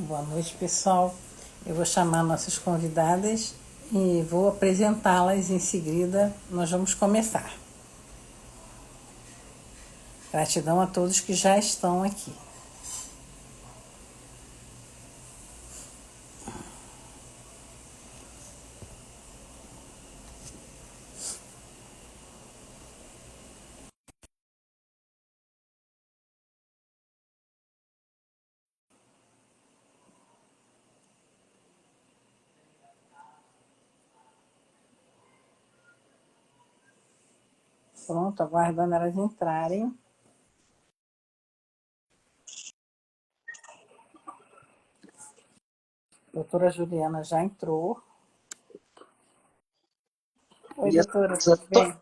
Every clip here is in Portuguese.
Boa noite, pessoal. Eu vou chamar nossas convidadas e vou apresentá-las em seguida. Nós vamos começar. Gratidão a todos que já estão aqui. Pronto, aguardando elas entrarem. Doutora Juliana já entrou. Oi, doutora, tudo bem?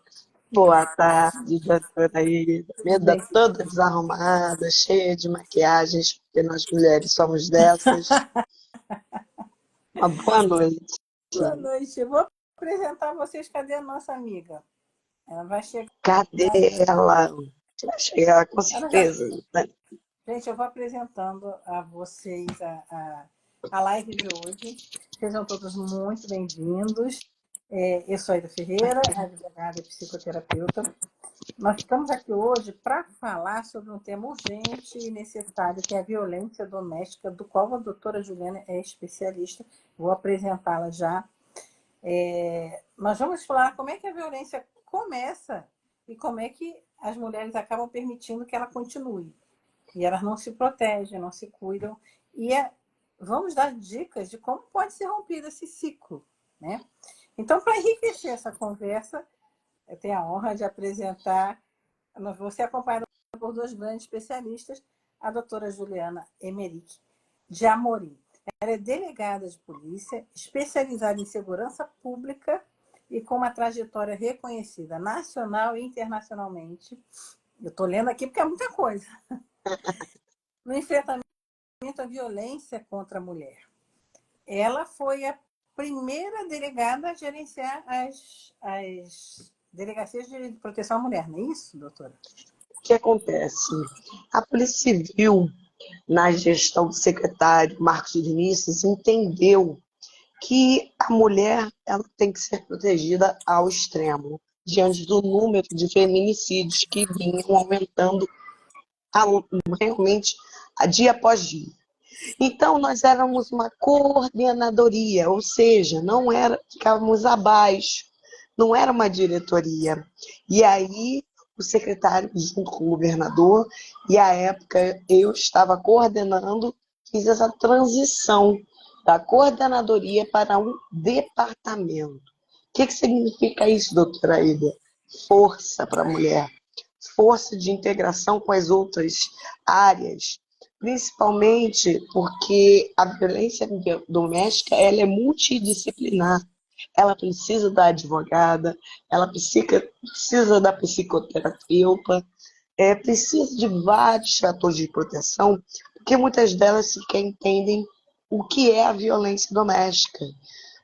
Boa tarde, doutora Ida. Tudo Meda bem? toda desarrumada, cheia de maquiagens, porque nós mulheres somos dessas. Uma boa noite. Boa noite. Eu vou apresentar vocês. Cadê a nossa amiga? Ela vai chegar. Cadê ela? Vai chegar com Ela já... certeza, né? Gente, eu vou apresentando a vocês a live de hoje. Sejam todos muito bem-vindos. Eu sou a Aida Ferreira, advogada e psicoterapeuta. Nós estamos aqui hoje para falar sobre um tema urgente e necessário, que é a violência doméstica, do qual a doutora Juliana é especialista. Vou apresentá-la já. Nós vamos falar como é que a violência começa e como é que as mulheres acabam permitindo que ela continue. E elas não se protegem, não se cuidam. Vamos dar dicas de como pode ser rompido esse ciclo, né? Então, para enriquecer essa conversa, eu tenho a honra de apresentar, você acompanhada por dois grandes especialistas, a doutora Juliana Emerick de Amorim. Ela é delegada de polícia, especializada em segurança pública e com uma trajetória reconhecida nacional e internacionalmente. Eu estou lendo aqui porque é muita coisa. No enfrentamento à violência contra a mulher. Ela foi a primeira delegada a gerenciar as delegacias de proteção à mulher, não é isso, doutora? O que acontece? A Polícia Civil, na gestão do secretário Marcos Vinícius, entendeu que a mulher ela tem que ser protegida ao extremo, diante do número de feminicídios que vinham aumentando realmente dia após dia. Então, nós éramos uma coordenadoria, ou seja, não era, ficávamos abaixo, não era uma diretoria. E aí, o secretário, junto com o governador, e à época eu estava coordenando, fiz essa transição da coordenadoria para um departamento. O que significa isso, doutora Aida? Força para a mulher, força de integração com as outras áreas, principalmente porque a violência doméstica ela é multidisciplinar. Ela precisa da advogada, ela precisa da psicoterapeuta, precisa de vários fatores de proteção, porque muitas delas sequer entendem o que é a violência doméstica.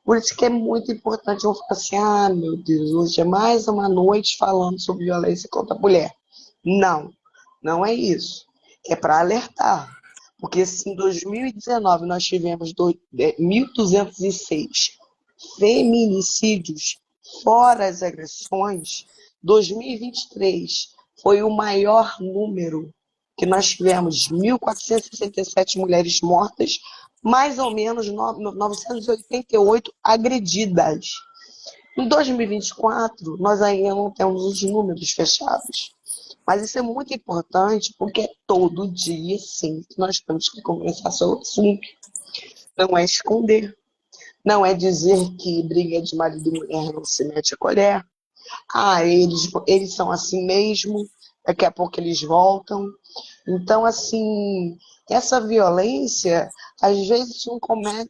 Por isso que é muito importante eu falar assim, meu Deus, hoje é mais uma noite falando sobre violência contra a mulher. Não, não é isso. É para alertar. Porque se em 2019 nós tivemos 1.206 feminicídios, fora as agressões, 2023 foi o maior número que nós tivemos, 1.467 mulheres mortas, mais ou menos 988 agredidas. Em 2024, nós ainda não temos os números fechados. Mas isso é muito importante porque é todo dia, sim, que nós temos que conversar sobre o assunto. Não é esconder. Não é dizer que briga de marido e mulher não se mete a colher. Eles são assim mesmo, daqui a pouco eles voltam. Então, assim, essa violência, às vezes,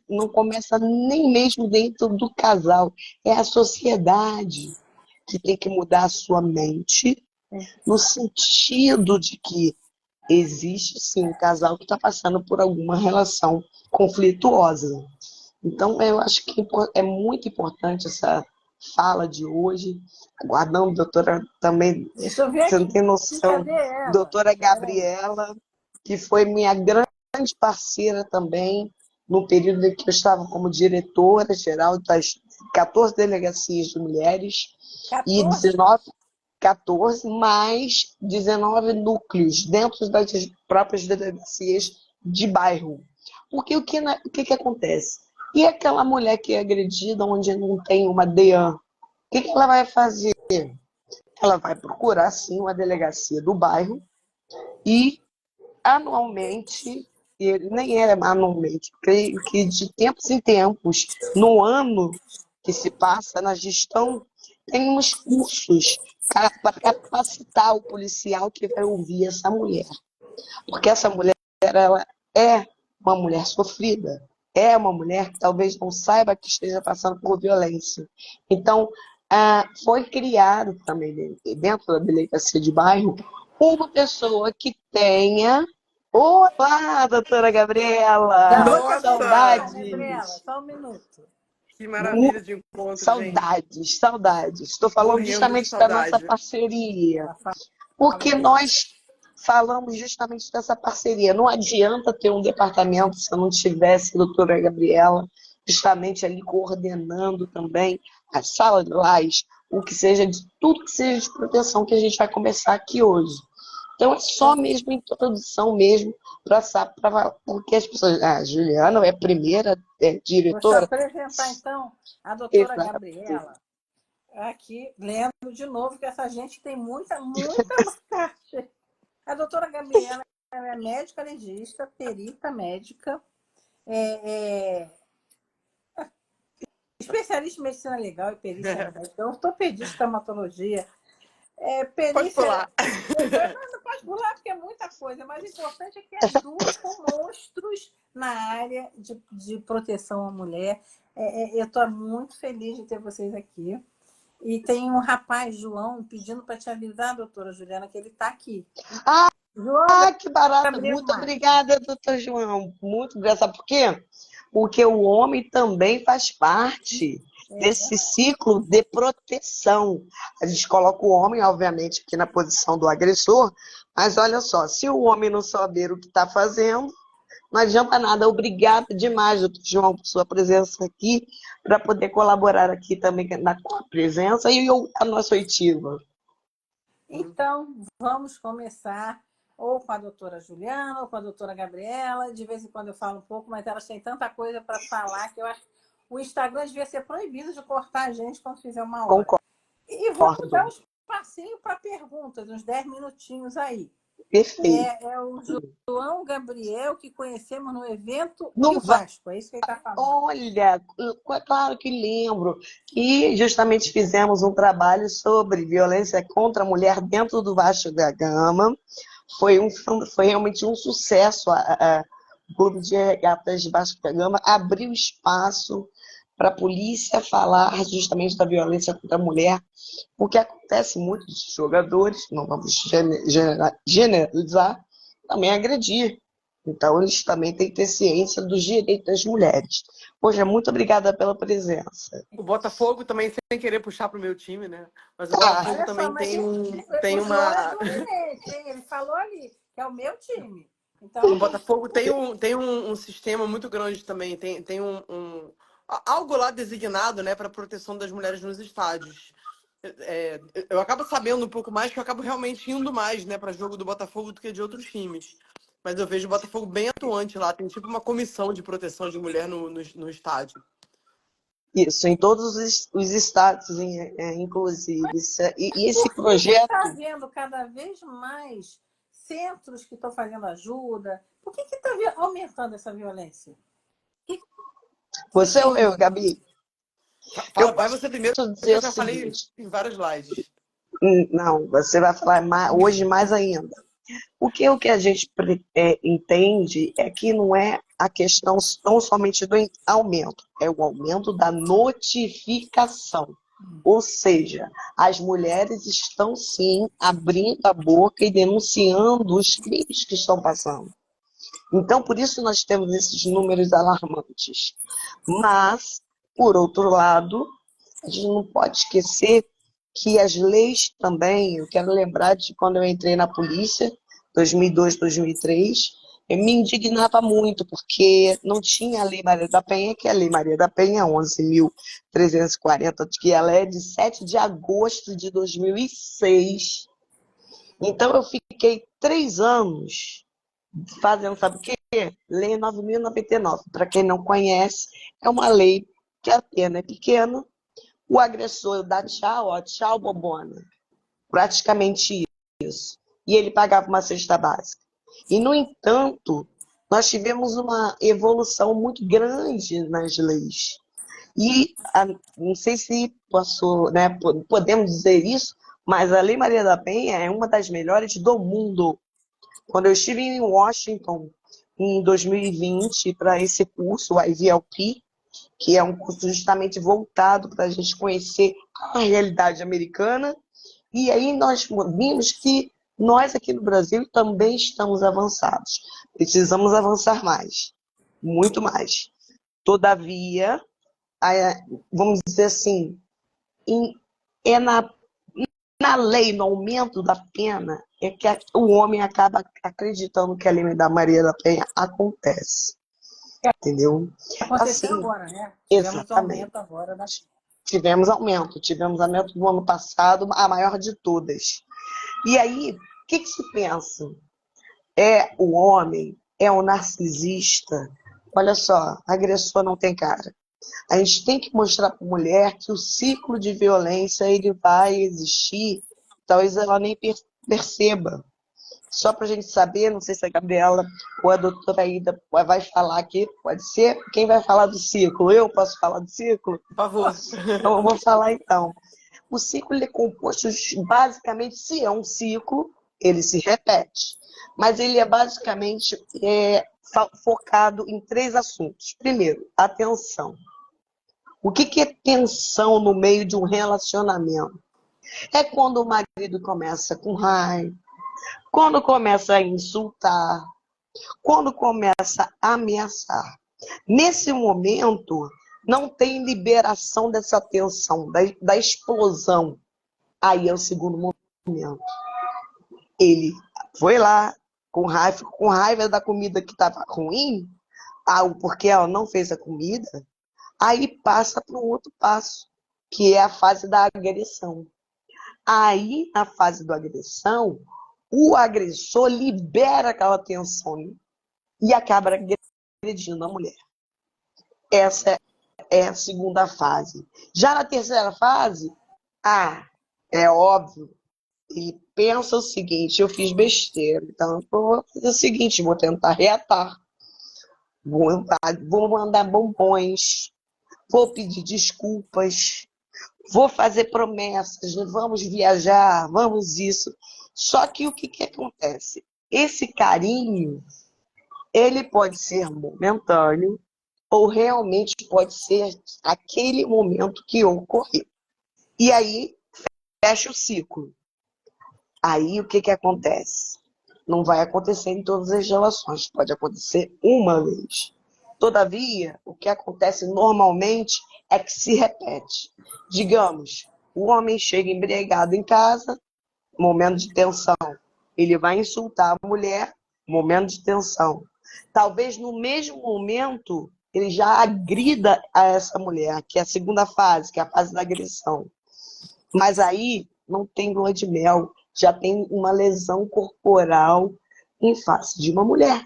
não começa nem mesmo dentro do casal. É a sociedade que tem que mudar a sua mente, no sentido de que existe, sim, um casal que está passando por alguma relação conflituosa. Então, eu acho que é muito importante essa fala de hoje. Aguardando, doutora, também, Deixa eu ver você não aqui. tem noção, Cadê ela? doutora Peraí. Gabriela, que foi minha grande grande parceira também, no período em que eu estava como diretora-geral das 14 delegacias de mulheres e 14? 14, mais 19 núcleos dentro das próprias delegacias de bairro. Porque o que acontece? E aquela mulher que é agredida onde não tem uma DEAN? O que ela vai fazer? Ela vai procurar, sim, uma delegacia do bairro e, anualmente, nem era anualmente, creio que de tempos em tempos, no ano que se passa na gestão, tem uns cursos para capacitar o policial que vai ouvir essa mulher. Porque essa mulher, ela é uma mulher sofrida, é uma mulher que talvez não saiba que esteja passando por violência. Então, foi criado também dentro da delegacia de bairro uma pessoa que tenha... Olá, doutora Já Gabriela! vou te apresentar, Gabriela, Saudades! só um minuto. Que maravilha de encontro, gente. Saudades, saudades. Estou falando Morrendo de justamente da nossa saudade. parceria. Ela fala Porque mesmo. nós falamos justamente dessa parceria. Não adianta ter um departamento se eu não tivesse a doutora Gabriela justamente ali coordenando também a sala de lajes, o que seja de tudo que seja de proteção que a gente vai conversar aqui hoje. Então é só mesmo introdução mesmo porque as pessoas, Juliana é a primeira Vou te diretora. apresentar, então, a doutora Exato. Gabriela. Aqui, lendo de novo, que essa gente tem muita bagagem. A doutora Gabriela é médica legista, perita médica, especialista em medicina legal e perícia médica, ortopedista, traumatologia, Pode perícia... pular. Não pode pular, porque é muita coisa, mas o importante é que as duas são monstros na área de proteção à mulher. Eu estou muito feliz de ter vocês aqui. E tem um rapaz, João, pedindo para te avisar, doutora Juliana, que ele está aqui. João, Que barato! Gabriel Muito Marques. obrigada, doutor João. Muito obrigada. Sabe por quê? Porque o homem também faz parte desse ciclo de proteção. A gente coloca o homem, obviamente, aqui na posição do agressor, mas olha só, se o homem não saber o que está fazendo, não adianta nada. Obrigada demais, doutor João, por sua presença aqui, para poder colaborar aqui também com a presença e a nossa oitiva. Então, vamos começar ou com a doutora Juliana ou com a doutora Gabriela. De vez em quando eu falo um pouco, mas elas têm tanta coisa para falar que eu acho que o Instagram devia ser proibido de cortar a gente quando fizer uma hora. Concordo. E vamos dar um espacinho para perguntas, uns 10 minutinhos aí. Perfeito. É o João Gabriel que conhecemos no evento No Rio Vasco, é isso que ele está falando. Olha, claro que lembro que justamente fizemos um trabalho sobre violência contra a mulher dentro do Vasco da Gama. Foi realmente um sucesso. O Clube de Regatas de Vasco da Gama abriu espaço para a polícia falar justamente da violência contra a mulher, porque acontece muito de jogadores, não vamos generalizar, também agredir. Então, eles também têm que ter ciência dos direitos das mulheres. Poxa, muito obrigada pela presença. O Botafogo também, sem querer puxar pro meu time, né? Mas o Botafogo Olha também só, mas tem o João é uma... fluminense, hein? Ele falou ali que é o meu time. O Então, Botafogo tem um sistema muito grande também. Tem algo lá designado, né, para proteção das mulheres nos estádios. Eu acabo sabendo um pouco mais, que eu acabo realmente indo mais, né, para jogo do Botafogo do que de outros times. Mas eu vejo o Botafogo bem atuante lá. Tem tipo uma comissão de proteção de mulher no estádio. Isso, em todos os estados, inclusive. E esse por que está projeto... vendo cada vez mais centros que estão fazendo ajuda? Por que está aumentando essa violência? Você ou eu, Gabi? Vai você primeiro, Posso porque dizer eu o já falei seguinte. em várias lives. Não, você vai falar hoje mais ainda. O que a gente entende é que não é a questão tão somente do aumento, é o aumento da notificação. Ou seja, as mulheres estão sim abrindo a boca e denunciando os crimes que estão passando. Então, por isso nós temos esses números alarmantes. Mas, por outro lado, a gente não pode esquecer que as leis também, eu quero lembrar de quando eu entrei na polícia, 2002, 2003, me indignava muito, porque não tinha a Lei Maria da Penha, que é a Lei Maria da Penha 11.340, que ela é de 7 de agosto de 2006. Então, eu fiquei 3 anos fazendo, sabe o quê? Lei 9.099. Para quem não conhece, é uma lei que a pena é pequena, o agressor dá tchau, ó, tchau, bobona. Praticamente isso. E ele pagava uma cesta básica. E, no entanto, nós tivemos uma evolução muito grande nas leis. E não sei se posso, né, podemos dizer isso, mas a Lei Maria da Penha é uma das melhores do mundo. Quando eu estive em Washington, em 2020, para esse curso, o IVLP, que é um curso justamente voltado para a gente conhecer a realidade americana, e aí nós vimos que nós aqui no Brasil também estamos avançados. Precisamos avançar mais, muito mais. Todavia, vamos dizer assim, é na lei, no aumento da pena, é que o homem acaba acreditando que a lei da Maria da Penha acontece. Entendeu? Aconteceu Assim, agora, né? Tivemos exatamente. aumento agora da... Tivemos aumento no ano passado, a maior de todas. E aí, o que se pensa? É o homem, é o narcisista. Olha só, agressor não tem cara. A gente tem que mostrar para a mulher que o ciclo de violência ele vai existir, talvez ela nem perceba. Só para a gente saber, não sei se a Gabriela ou a doutora Aida vai falar aqui, pode ser? Quem vai falar do ciclo? Eu posso falar do ciclo? Por favor. Então, eu vou falar então. O ciclo ele é composto, basicamente, se é um ciclo, ele se repete. Mas ele é basicamente focado em 3 assuntos. Primeiro, atenção. O que é tensão no meio de um relacionamento? É quando o marido começa com raiva, quando começa a insultar, quando começa a ameaçar. Nesse momento, não tem liberação dessa tensão, da explosão. Aí é o segundo momento. Ele foi lá, ficou com raiva da comida que estava ruim, porque ela não fez a comida, aí passa para um outro passo, que é a fase da agressão. Aí, na fase da agressão, o agressor libera aquela tensão e acaba agredindo a mulher. Essa é a segunda fase. Já na terceira fase, é óbvio, ele pensa o seguinte, eu fiz besteira, então eu vou fazer o seguinte, vou tentar reatar, vou mandar bombons, vou pedir desculpas, vou fazer promessas, vamos viajar, vamos isso. Só que o que acontece? Esse carinho, ele pode ser momentâneo ou realmente pode ser aquele momento que ocorreu. E aí, fecha o ciclo. Aí, o que acontece? Não vai acontecer em todas as relações, pode acontecer uma vez. Todavia, o que acontece normalmente é que se repete. Digamos, o homem chega embriagado em casa, momento de tensão. Ele vai insultar a mulher, momento de tensão. Talvez no mesmo momento ele já agrida a essa mulher, que é a segunda fase, que é a fase da agressão. Mas aí não tem lua de mel, já tem uma lesão corporal em face de uma mulher.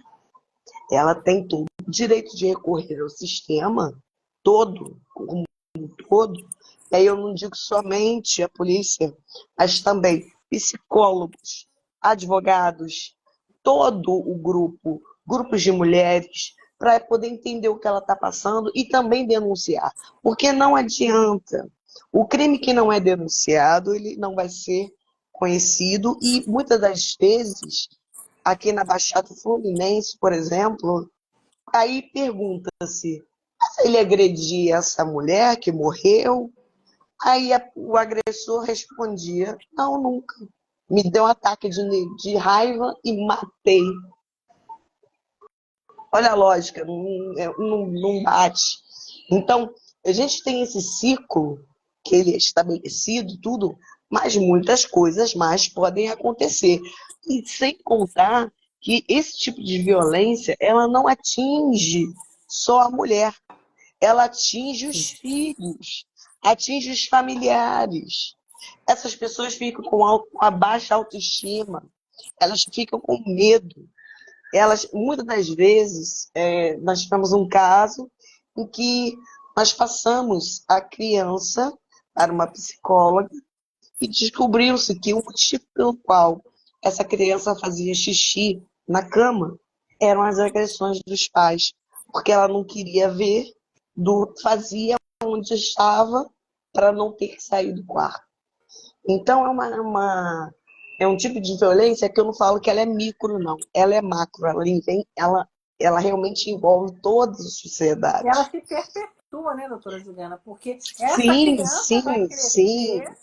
Ela tem todo o direito de recorrer ao sistema todo, como um todo. E aí eu não digo somente a polícia, mas também psicólogos, advogados, todo o grupo, grupos de mulheres, para poder entender o que ela está passando e também denunciar. Porque não adianta. O crime que não é denunciado, ele não vai ser conhecido e muitas das vezes, aqui na Baixada Fluminense, por exemplo, aí pergunta-se, se ele agredia essa mulher que morreu? Aí o agressor respondia, não, nunca. Me deu um ataque de raiva e matei. Olha a lógica, não bate. Então, a gente tem esse ciclo, que ele é estabelecido, tudo, mas muitas coisas mais podem acontecer. E sem contar que esse tipo de violência, ela não atinge só a mulher, ela atinge os filhos, atinge os familiares. Essas pessoas ficam com a baixa autoestima, elas ficam com medo. Elas, muitas das vezes, nós tivemos um caso em que nós passamos a criança para uma psicóloga e descobriu-se que o motivo pelo qual essa criança fazia xixi na cama eram as agressões dos pais, porque ela não queria ver, fazia onde estava para não ter que sair do quarto. Então é um tipo de violência que eu não falo que ela é micro, não. Ela é macro, ela realmente envolve toda a E ela sociedade. se perpetua, né, doutora Juliana? Porque essa Sim, criança vai sim, sim. crescer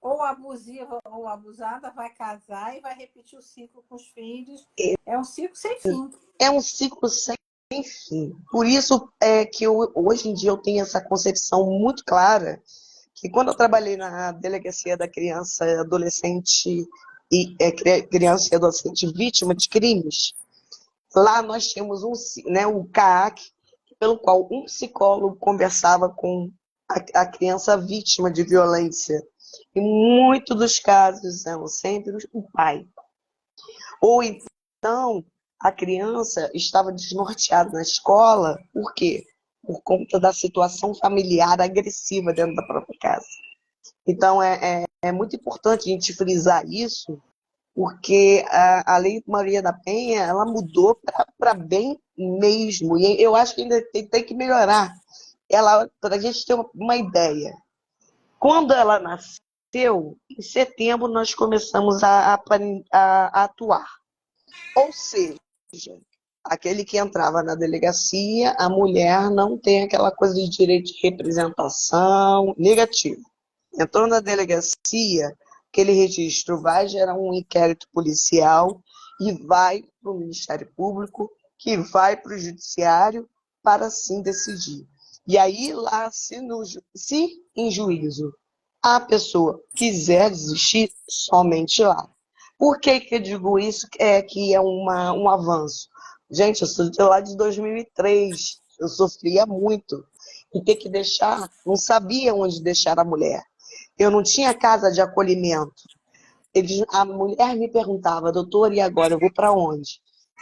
ou abusiva ou abusada, vai casar e vai repetir o ciclo com os filhos. É um ciclo sem fim. É um ciclo sem fim. Por isso é que hoje em dia eu tenho essa concepção muito clara que quando eu trabalhei na delegacia da criança e adolescente criança e adolescente vítima de crimes, lá nós tínhamos o CAAC, pelo qual um psicólogo conversava com a criança vítima de violência. E muitos dos casos eram sempre o pai. Ou então, a criança estava desnorteada na escola, por quê? Por conta da situação familiar agressiva dentro da própria casa. Então, é muito importante a gente frisar isso, porque a Lei Maria da Penha, ela mudou para bem mesmo. E eu acho que ainda tem que melhorar. Para a gente ter uma ideia. Quando ela nasceu, em setembro, nós começamos a atuar. Ou seja, aquele que entrava na delegacia, a mulher não tem aquela coisa de direito de representação, negativo. Entrou na delegacia, aquele registro vai gerar um inquérito policial e vai para o Ministério Público, que vai para o Judiciário para assim decidir. E aí lá, se em juízo a pessoa quiser desistir, somente lá. Por que eu digo isso? Que é um avanço. Gente, eu sou de lá de 2003, eu sofria muito. E ter que deixar, não sabia onde deixar a mulher. Eu não tinha casa de acolhimento. A mulher me perguntava, doutor, e agora eu vou para onde?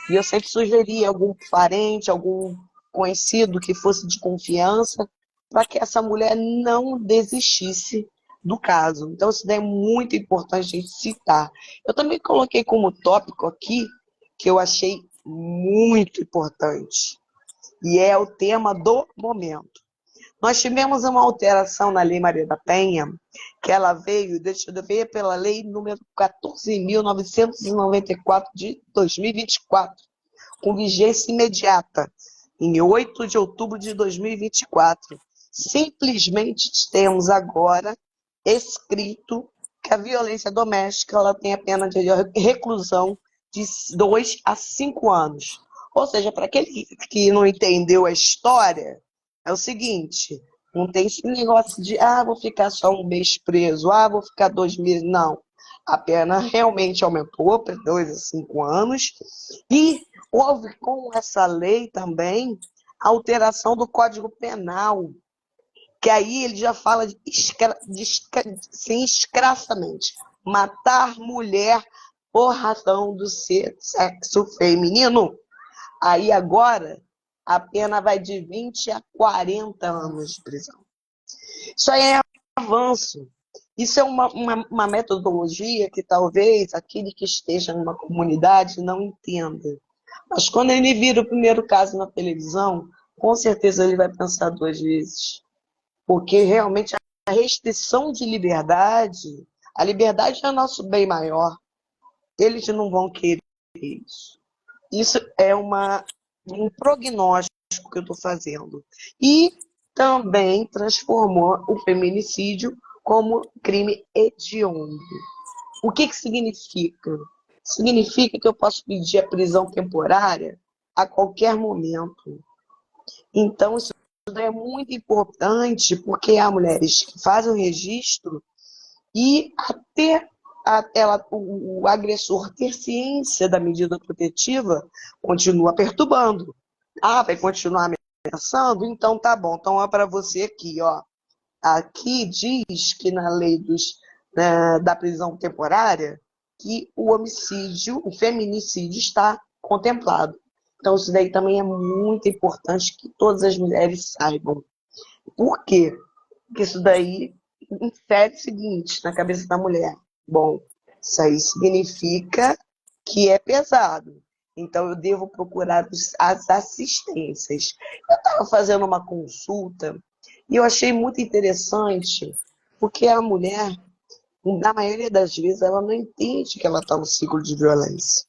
E eu sempre sugeria algum parente, algum conhecido que fosse de confiança, para que essa mulher não desistisse do caso. Então, isso daí é muito importante a gente citar. Eu também coloquei como tópico aqui, que eu achei muito importante, e é o tema do momento. Nós tivemos uma alteração na Lei Maria da Penha, que ela veio pela Lei número 14.994 de 2024, com vigência imediata, em 8 de outubro de 2024. Simplesmente temos agora escrito que a violência doméstica ela tem a pena de reclusão de 2 a 5 anos. Ou seja, para aquele que não entendeu a história, é o seguinte, não tem esse negócio de, vou ficar só um mês preso, vou ficar 2 meses, não. A pena realmente aumentou para 2 a 5 anos e houve com essa lei também a alteração do Código Penal, que aí ele já fala assim, escrassamente, matar mulher por razão do sexo feminino. Aí agora a pena vai de 20 a 40 anos de prisão. Isso aí é avanço. Isso é uma metodologia que talvez aquele que esteja numa comunidade não entenda. Mas quando ele vira o primeiro caso na televisão, com certeza ele vai pensar 2 vezes. Porque realmente a restrição de liberdade, a liberdade é nosso bem maior. Eles não vão querer isso. Isso é um prognóstico que eu estou fazendo. E também transformou o feminicídio como crime hediondo. O que significa? Significa que eu posso pedir a prisão temporária a qualquer momento. Então, isso é muito importante, porque há mulheres que fazem o registro e até o agressor ter ciência da medida protetiva, continua perturbando. Ah, vai continuar ameaçando? Então tá bom. Então é para você aqui, ó. Aqui diz que na lei da prisão temporária que o homicídio, o feminicídio está contemplado. Então isso daí também é muito importante que todas as mulheres saibam. Por quê? Porque isso daí insere o seguinte na cabeça da mulher. Bom, isso aí significa que é pesado. Então eu devo procurar as assistências. Eu estava fazendo uma consulta e eu achei muito interessante, porque a mulher, na maioria das vezes, ela não entende que ela está no ciclo de violência.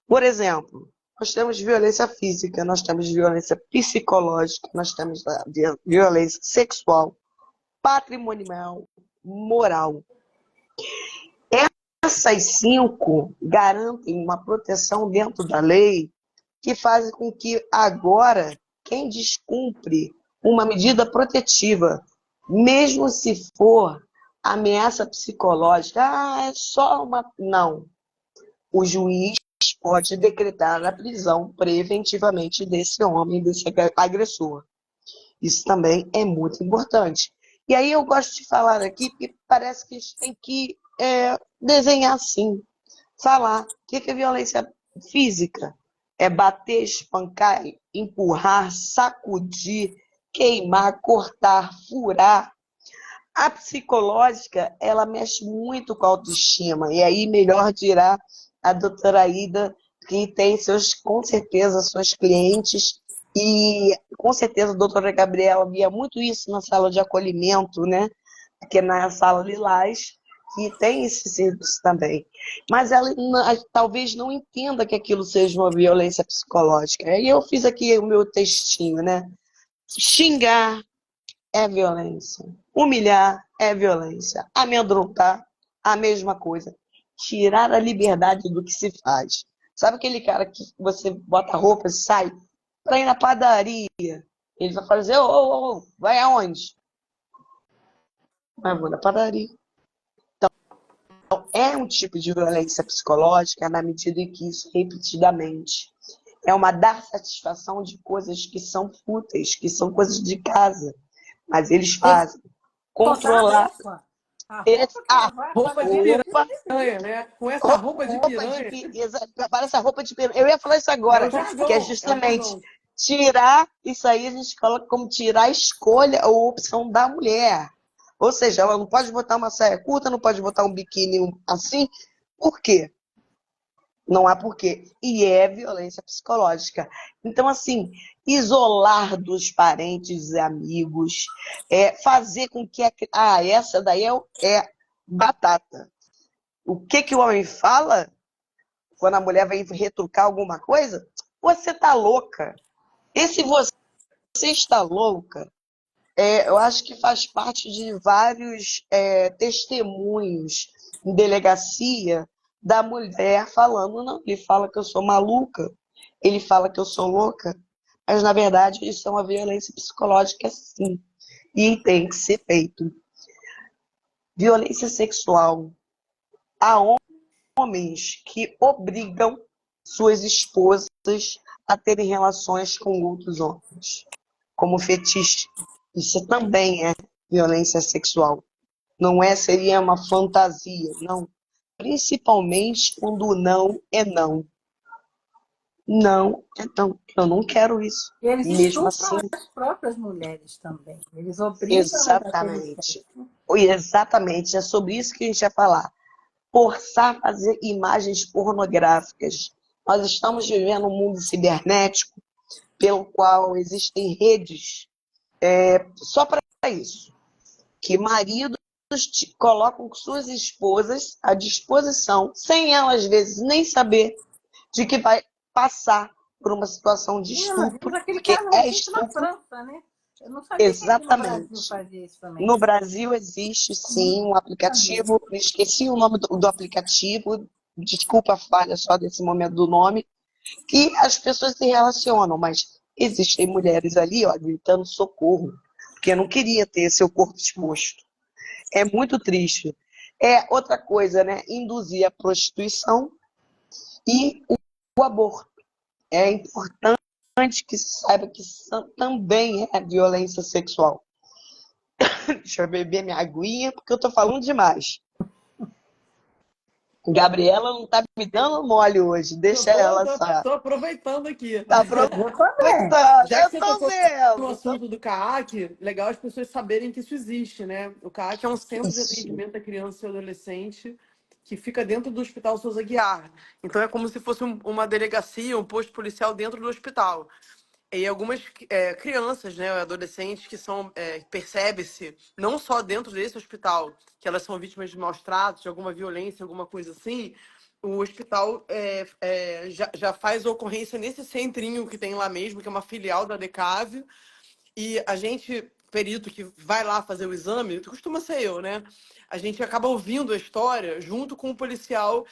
Por exemplo, nós temos violência física, nós temos violência psicológica, nós temos a violência sexual, patrimonial, moral. Essas 5 garantem uma proteção dentro da lei que faz com que agora quem descumpre uma medida protetiva, mesmo se for ameaça psicológica, é só uma... Não. O juiz pode decretar a prisão preventivamente desse homem, desse agressor. Isso também é muito importante. E aí eu gosto de falar aqui, porque parece que a gente tem que desenhar assim, falar o que é violência física. É bater, espancar, empurrar, sacudir, queimar, cortar, furar. A psicológica, ela mexe muito com a autoestima. E aí melhor dirá a doutora Aida, que tem com certeza, seus clientes. E com certeza a doutora Gabriela via muito isso na sala de acolhimento, né? Que é na sala Lilás, que tem esse serviço também. Mas ela talvez não entenda que aquilo seja uma violência psicológica. E eu fiz aqui o meu textinho, né? Xingar é violência. Humilhar é violência. Amedrontar, a mesma coisa. Tirar a liberdade do que se faz. Sabe aquele cara que você bota a roupa e sai para ir na padaria? Ele vai fazer, vai aonde? Mas vou na padaria. Então, é um tipo de violência psicológica na medida em que isso repetidamente é uma dar satisfação de coisas que são fúteis, que são coisas de casa. Mas eles fazem. Controlar. A roupa Roupa de piranha, né? Com essa roupa de piranha. Parece a roupa de piranha. Eu ia falar isso É agora, o jargão, que é justamente tirar, isso aí a gente coloca como tirar a escolha ou opção da mulher. Ou seja, ela não pode botar uma saia curta, não pode botar um biquíni assim. Por quê? Não há porquê. E é violência psicológica. Então, assim, isolar dos parentes e amigos, fazer com que essa daí é batata. O que o homem fala quando a mulher vai retrucar alguma coisa? Você tá louca. Esse você está louca, eu acho que faz parte de vários testemunhos em delegacia da mulher falando, não, ele fala que eu sou maluca, ele fala que eu sou louca, mas na verdade isso é uma violência psicológica sim, e tem que ser feito. Violência sexual. Há homens que obrigam suas esposas a terem relações com outros homens, como fetiche. Isso também é violência sexual. Não seria uma fantasia, não. Principalmente quando o não é não. Não é não. Eu não quero isso. Eles Mesmo estupram assim, as próprias mulheres também. Eles obrigam a bater exatamente. Exatamente. É sobre isso que a gente vai falar. Forçar a fazer imagens pornográficas. Nós estamos vivendo um mundo cibernético pelo qual existem redes só para isso. Que maridos colocam suas esposas à disposição, sem elas, às vezes, nem saber de que vai passar por uma situação de estupro, aquele porque caso é existe na estupro. França, né? Eu não sabia que aqui no Brasil fazia isso também. No Brasil existe, sim, um aplicativo, esqueci o nome do aplicativo, desculpa a falha só desse momento do nome, que as pessoas se relacionam, mas existem mulheres ali, ó, gritando socorro, porque não queria ter seu corpo exposto. É muito triste. É outra coisa, né? Induzir a prostituição e o aborto. É importante que se saiba que também é violência sexual. Deixa eu beber minha aguinha, porque eu tô falando demais. Gabriela não tá me dando mole hoje, Eu deixa tô, ela tô, só. tô aproveitando aqui. Tá Eu também. aproveitando, Já que eu você tô tocou no vendo. assunto do CAAC, legal as pessoas saberem que isso existe, né? O CAAC é um centro de Isso. atendimento à criança e adolescente que fica dentro do Hospital Souza Guiar. Então é como se fosse uma delegacia, um posto policial dentro do hospital. E algumas crianças, né, adolescentes que são, percebe-se, não só dentro desse hospital, que elas são vítimas de maus tratos, de alguma violência, alguma coisa assim, o hospital já faz ocorrência nesse centrinho que tem lá mesmo, que é uma filial da DECAV, e a gente, perito que vai lá fazer o exame, que costuma ser eu, né? A gente acaba ouvindo a história junto com um policial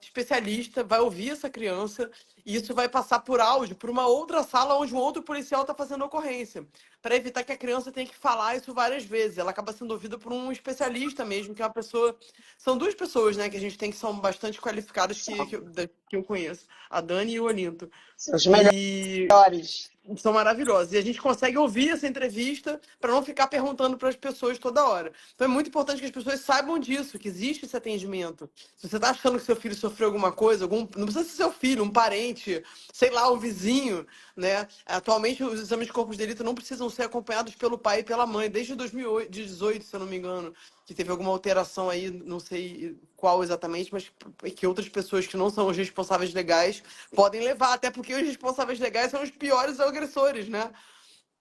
especialista vai ouvir essa criança e isso vai passar por áudio para uma outra sala onde um outro policial está fazendo a ocorrência, para evitar que a criança tenha que falar isso várias vezes. Ela acaba sendo ouvida por um especialista mesmo, que é uma pessoa. São duas pessoas, né, que a gente tem que são bastante qualificadas que eu conheço, a Dani e o Olinto. São os E melhores. são maravilhosos. E a gente consegue ouvir essa entrevista para não ficar perguntando para as pessoas toda hora. Então é muito importante que as pessoas saibam disso, que existe esse atendimento. Se você está achando que seu filho sofreu alguma coisa, não precisa ser seu filho, um parente, sei lá, um vizinho, né? Atualmente os exames de corpo de delito não precisam ser acompanhados pelo pai e pela mãe, desde 2018, se eu não me engano, que teve alguma alteração aí, não sei qual exatamente, mas que outras pessoas que não são os responsáveis legais podem levar, até porque os responsáveis legais são os piores agressores, né?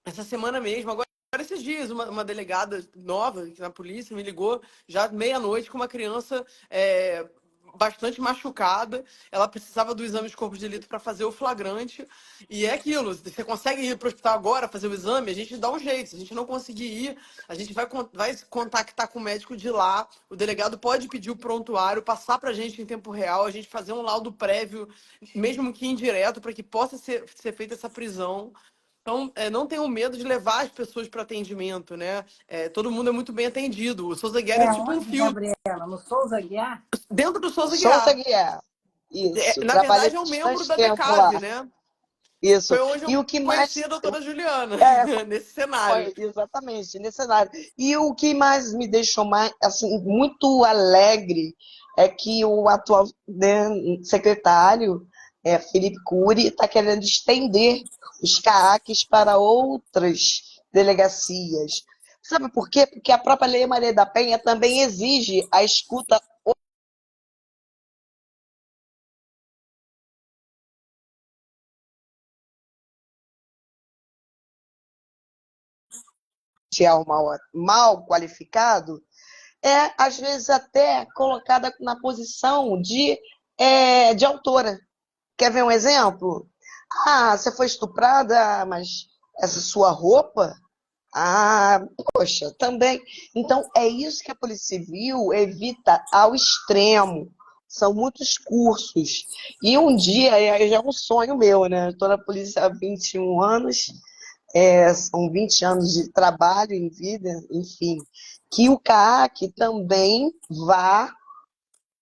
Essa semana mesmo, agora esses dias, uma delegada nova na polícia me ligou já meia-noite com uma criança bastante machucada. Ela precisava do exame de corpo de delito para fazer o flagrante. E é aquilo, você consegue ir para o hospital agora fazer o exame, a gente dá um jeito. Se a gente não conseguir ir, a gente vai contactar com o médico de lá. O delegado pode pedir o prontuário, passar para a gente em tempo real, a gente fazer um laudo prévio, mesmo que indireto, para que possa ser feita essa prisão. Então, não tenham medo de levar as pessoas para atendimento, né? Todo mundo é muito bem atendido. O Souza Guiar é É tipo um onde, filtro Gabriela? No Souza Guiar? dentro do Souza Souza Guiar. Guiar. Isso. Na Trabalhei verdade, é um membro bastante da tempo lá. DECAV, né? Isso. Foi onde eu E o que conheci a mais. doutora Juliana, É, nesse cenário. foi exatamente nesse cenário. E o que mais me deixou mais, assim, muito alegre é que o atual, né, secretário, Felipe Cury, está querendo estender os CAACs para outras delegacias. Sabe por quê? Porque a própria Lei Maria da Penha também exige a escuta oficial mal qualificado, às vezes até colocada na posição de autora. Quer ver um exemplo? Ah, você foi estuprada, mas essa sua roupa? Ah, poxa, também. Então, é isso que a Polícia Civil evita ao extremo. São muitos cursos. E um dia, já é um sonho meu, né? Estou na polícia há 21 anos, são 20 anos de trabalho em vida, enfim. Que o CAAC também vá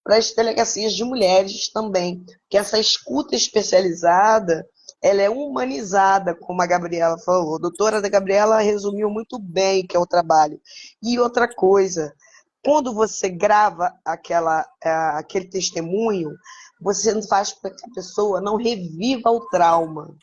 para as delegacias de mulheres também, que essa escuta especializada, ela é humanizada, como a Gabriela falou. A doutora da Gabriela resumiu muito bem o que é o trabalho. E outra coisa, quando você grava aquele testemunho, você não faz com que a pessoa não reviva o trauma.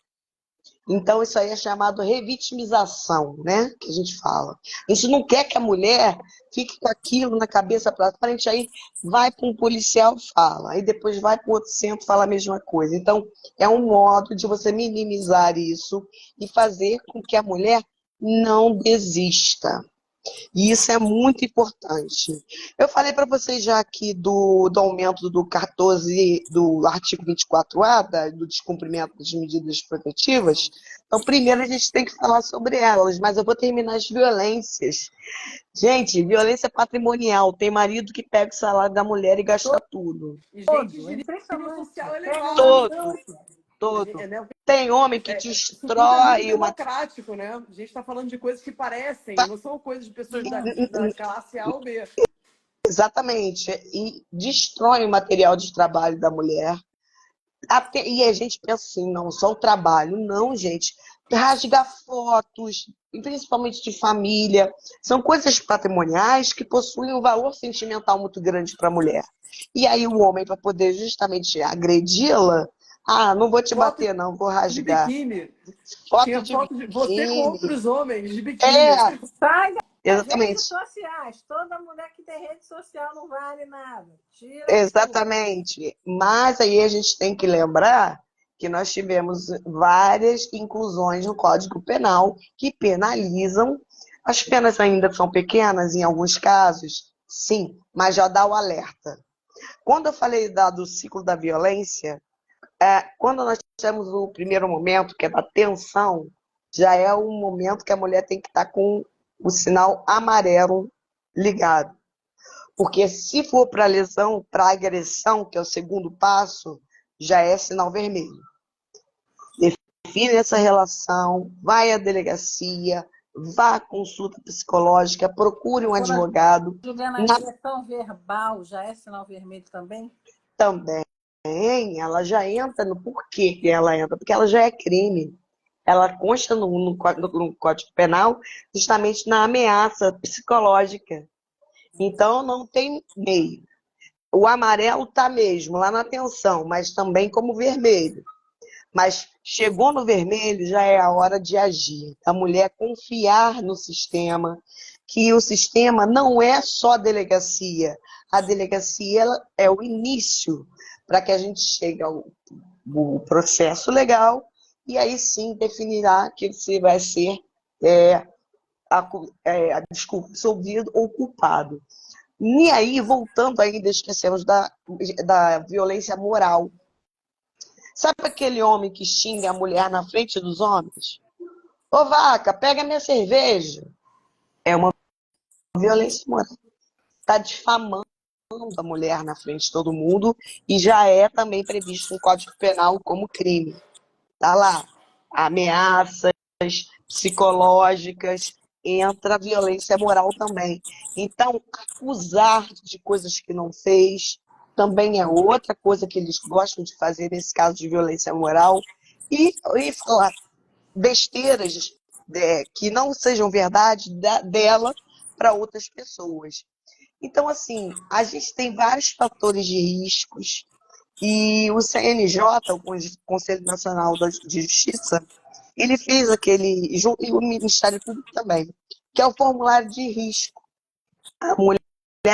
Então, isso aí é chamado revitimização, né? Que a gente fala. A gente não quer que a mulher fique com aquilo na cabeça para frente, aí vai para um policial e fala, aí depois vai para outro centro e fala a mesma coisa. Então, é um modo de você minimizar isso e fazer com que a mulher não desista. E isso é muito importante. Eu falei para vocês já aqui do aumento do 14, do artigo 24A, do descumprimento das medidas protetivas. Então, primeiro a gente tem que falar sobre elas, mas eu vou terminar as violências. Gente, violência patrimonial. Tem marido que pega o salário da mulher e gasta tudo. E gente Todo. É de nível impressionante. social Pega elevado. Todo, bastante. todo. Né? Tem homem que Isso tudo é muito destrói uma. democrático, né? A gente está falando de coisas que parecem, não são coisas de pessoas da classe A ou B. exatamente, e destrói o material de trabalho da mulher. E a gente pensa assim, não, só o trabalho. Não, gente. Rasgar fotos, e principalmente de família, são coisas patrimoniais que possuem um valor sentimental muito grande para a mulher. E aí o homem, para poder justamente agredi-la, não vou te Foto bater, não, vou de rasgar. biquíni. Foto Tinha de foto de você com biquíni. outros homens de biquíni. É, Sai das redes exatamente. sociais. Toda mulher que tem rede social não vale nada. Tira tudo. Exatamente. Mas aí a gente tem que lembrar que nós tivemos várias inclusões no Código Penal que penalizam. As penas ainda são pequenas em alguns casos, sim, mas já dá o alerta. Quando eu falei do ciclo da violência, quando nós temos o primeiro momento, que é da tensão, já é o momento que a mulher tem que estar com o sinal amarelo ligado. Porque se for para lesão, para agressão, que é o segundo passo, já é sinal vermelho. Define essa relação, vai à delegacia, vá à consulta psicológica, procure um Se for advogado. julgando a agressão verbal, já é sinal vermelho também? Também, ela já entra no porquê que ela entra, porque ela já é crime. Ela consta no Código Penal justamente na ameaça psicológica. Então, não tem meio. O amarelo está mesmo lá na tensão, mas também como vermelho. Mas chegou no vermelho, já é a hora de agir. A mulher confiar no sistema, que o sistema não é só a delegacia. A delegacia é o início para que a gente chegue ao processo legal e aí sim definirá que se vai ser absolvido ou culpado. E aí, voltando ainda, esquecemos da violência moral. Sabe aquele homem que xinga a mulher na frente dos homens? Ô vaca, pega minha cerveja. É uma violência moral. Está difamando a mulher na frente de todo mundo e já é também previsto no Código Penal como crime. Tá lá. Ameaças psicológicas, entra a violência moral também. Então, acusar de coisas que não fez também é outra coisa que eles gostam de fazer nesse caso de violência moral. E falar besteiras que não sejam verdade dela para outras pessoas. Então, assim, a gente tem vários fatores de riscos e o CNJ, o Conselho Nacional de Justiça, ele fez e o Ministério Público também, que é o formulário de risco. A mulher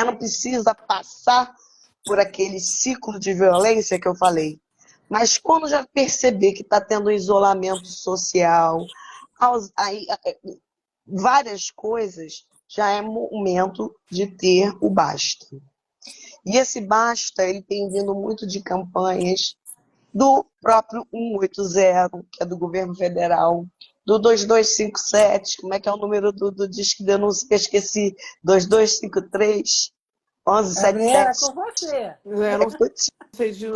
não precisa passar por aquele ciclo de violência que eu falei. Mas quando já perceber que está tendo isolamento social, várias coisas, já é momento de ter o basta. E esse basta, ele tem vindo muito de campanhas do próprio 180, que é do governo federal, do 2257, como é que é o número do Disque Denúncia, que eu esqueci, 2253, Gabriela, 1177. com você. É, não não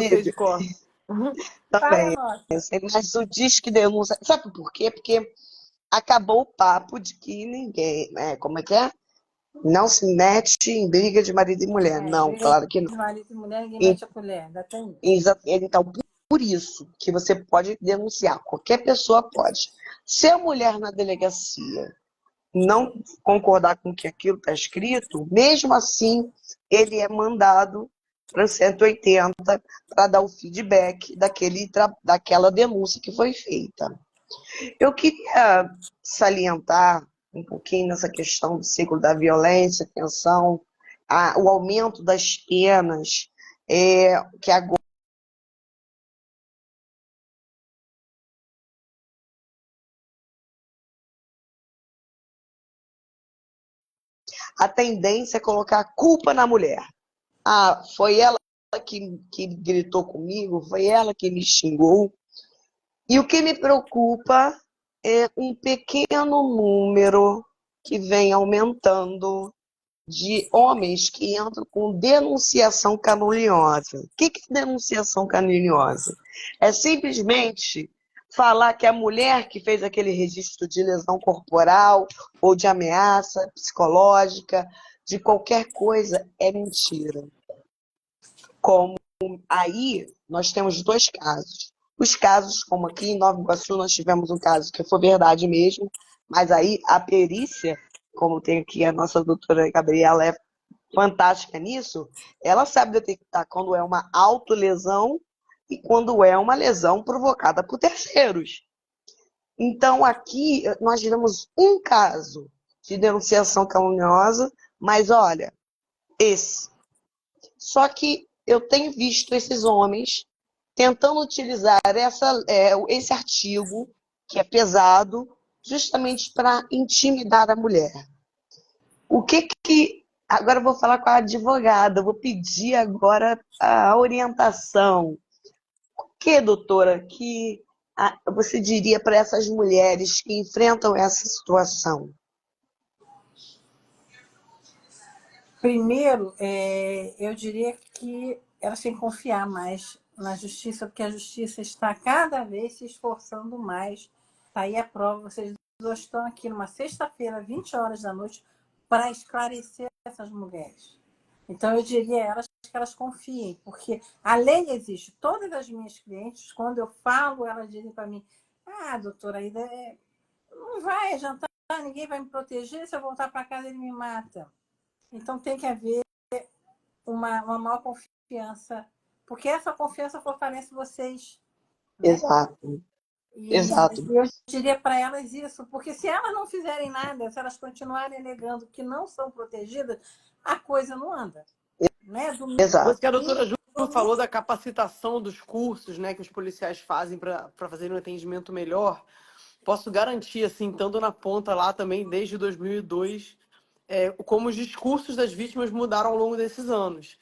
sei de cor. Fala, Também, nossa. mas o Disque Denúncia, sabe por quê? Porque acabou o papo de que ninguém, como é que é? Não se mete em briga de marido e mulher. Não, Briga claro que não. de marido e mulher, ninguém mete a colher. Ainda tem. Então, por isso que você pode denunciar, qualquer pessoa pode. Se a mulher na delegacia não concordar com que aquilo está escrito, mesmo assim, ele é mandado para o 180 para dar o feedback daquela denúncia que foi feita. Eu queria salientar um pouquinho nessa questão do ciclo da violência, tensão, o aumento das penas, que agora a tendência é colocar a culpa na mulher. Foi ela que gritou comigo, foi ela que me xingou. E o que me preocupa é um pequeno número que vem aumentando de homens que entram com denunciação caluniosa. O que é denunciação caluniosa? É simplesmente falar que a mulher que fez aquele registro de lesão corporal ou de ameaça psicológica de qualquer coisa é mentira. Como aí nós temos dois casos. Os casos, como aqui em Nova Iguaçu, nós tivemos um caso que foi verdade mesmo, mas aí a perícia, como tem aqui a nossa doutora Gabriela, é fantástica nisso, ela sabe detectar quando é uma autolesão e quando é uma lesão provocada por terceiros. Então, aqui nós tivemos um caso de denunciação caluniosa, mas olha, esse. Só que eu tenho visto esses homens tentando utilizar esse artigo, que é pesado, justamente para intimidar a mulher. O que que... Agora eu vou falar com a advogada, vou pedir agora a orientação. O que, doutora, que você diria para essas mulheres que enfrentam essa situação? Primeiro, eu diria que elas têm que confiar mais na justiça, porque a justiça está cada vez se esforçando mais. Está aí a prova, vocês dois estão aqui numa sexta-feira, 20 horas da noite, para esclarecer essas mulheres. Então, eu diria a elas que elas confiem, porque a lei existe. Todas as minhas clientes, quando eu falo, elas dizem para mim: ah, doutora, ainda não vai jantar, ninguém vai me proteger, se eu voltar para casa ele me mata. Então, tem que haver uma maior confiança, porque essa confiança fortalece vocês. Né? Exato. Exato. E eu diria para elas isso, porque se elas não fizerem nada, se elas continuarem negando que não são protegidas, a coisa não anda. Né? Coisa Exato. que a doutora Ju falou da capacitação dos cursos, né, que os policiais fazem para fazer um atendimento melhor. Posso garantir, assim, estando na ponta lá também desde 2002, como os discursos das vítimas mudaram ao longo desses anos.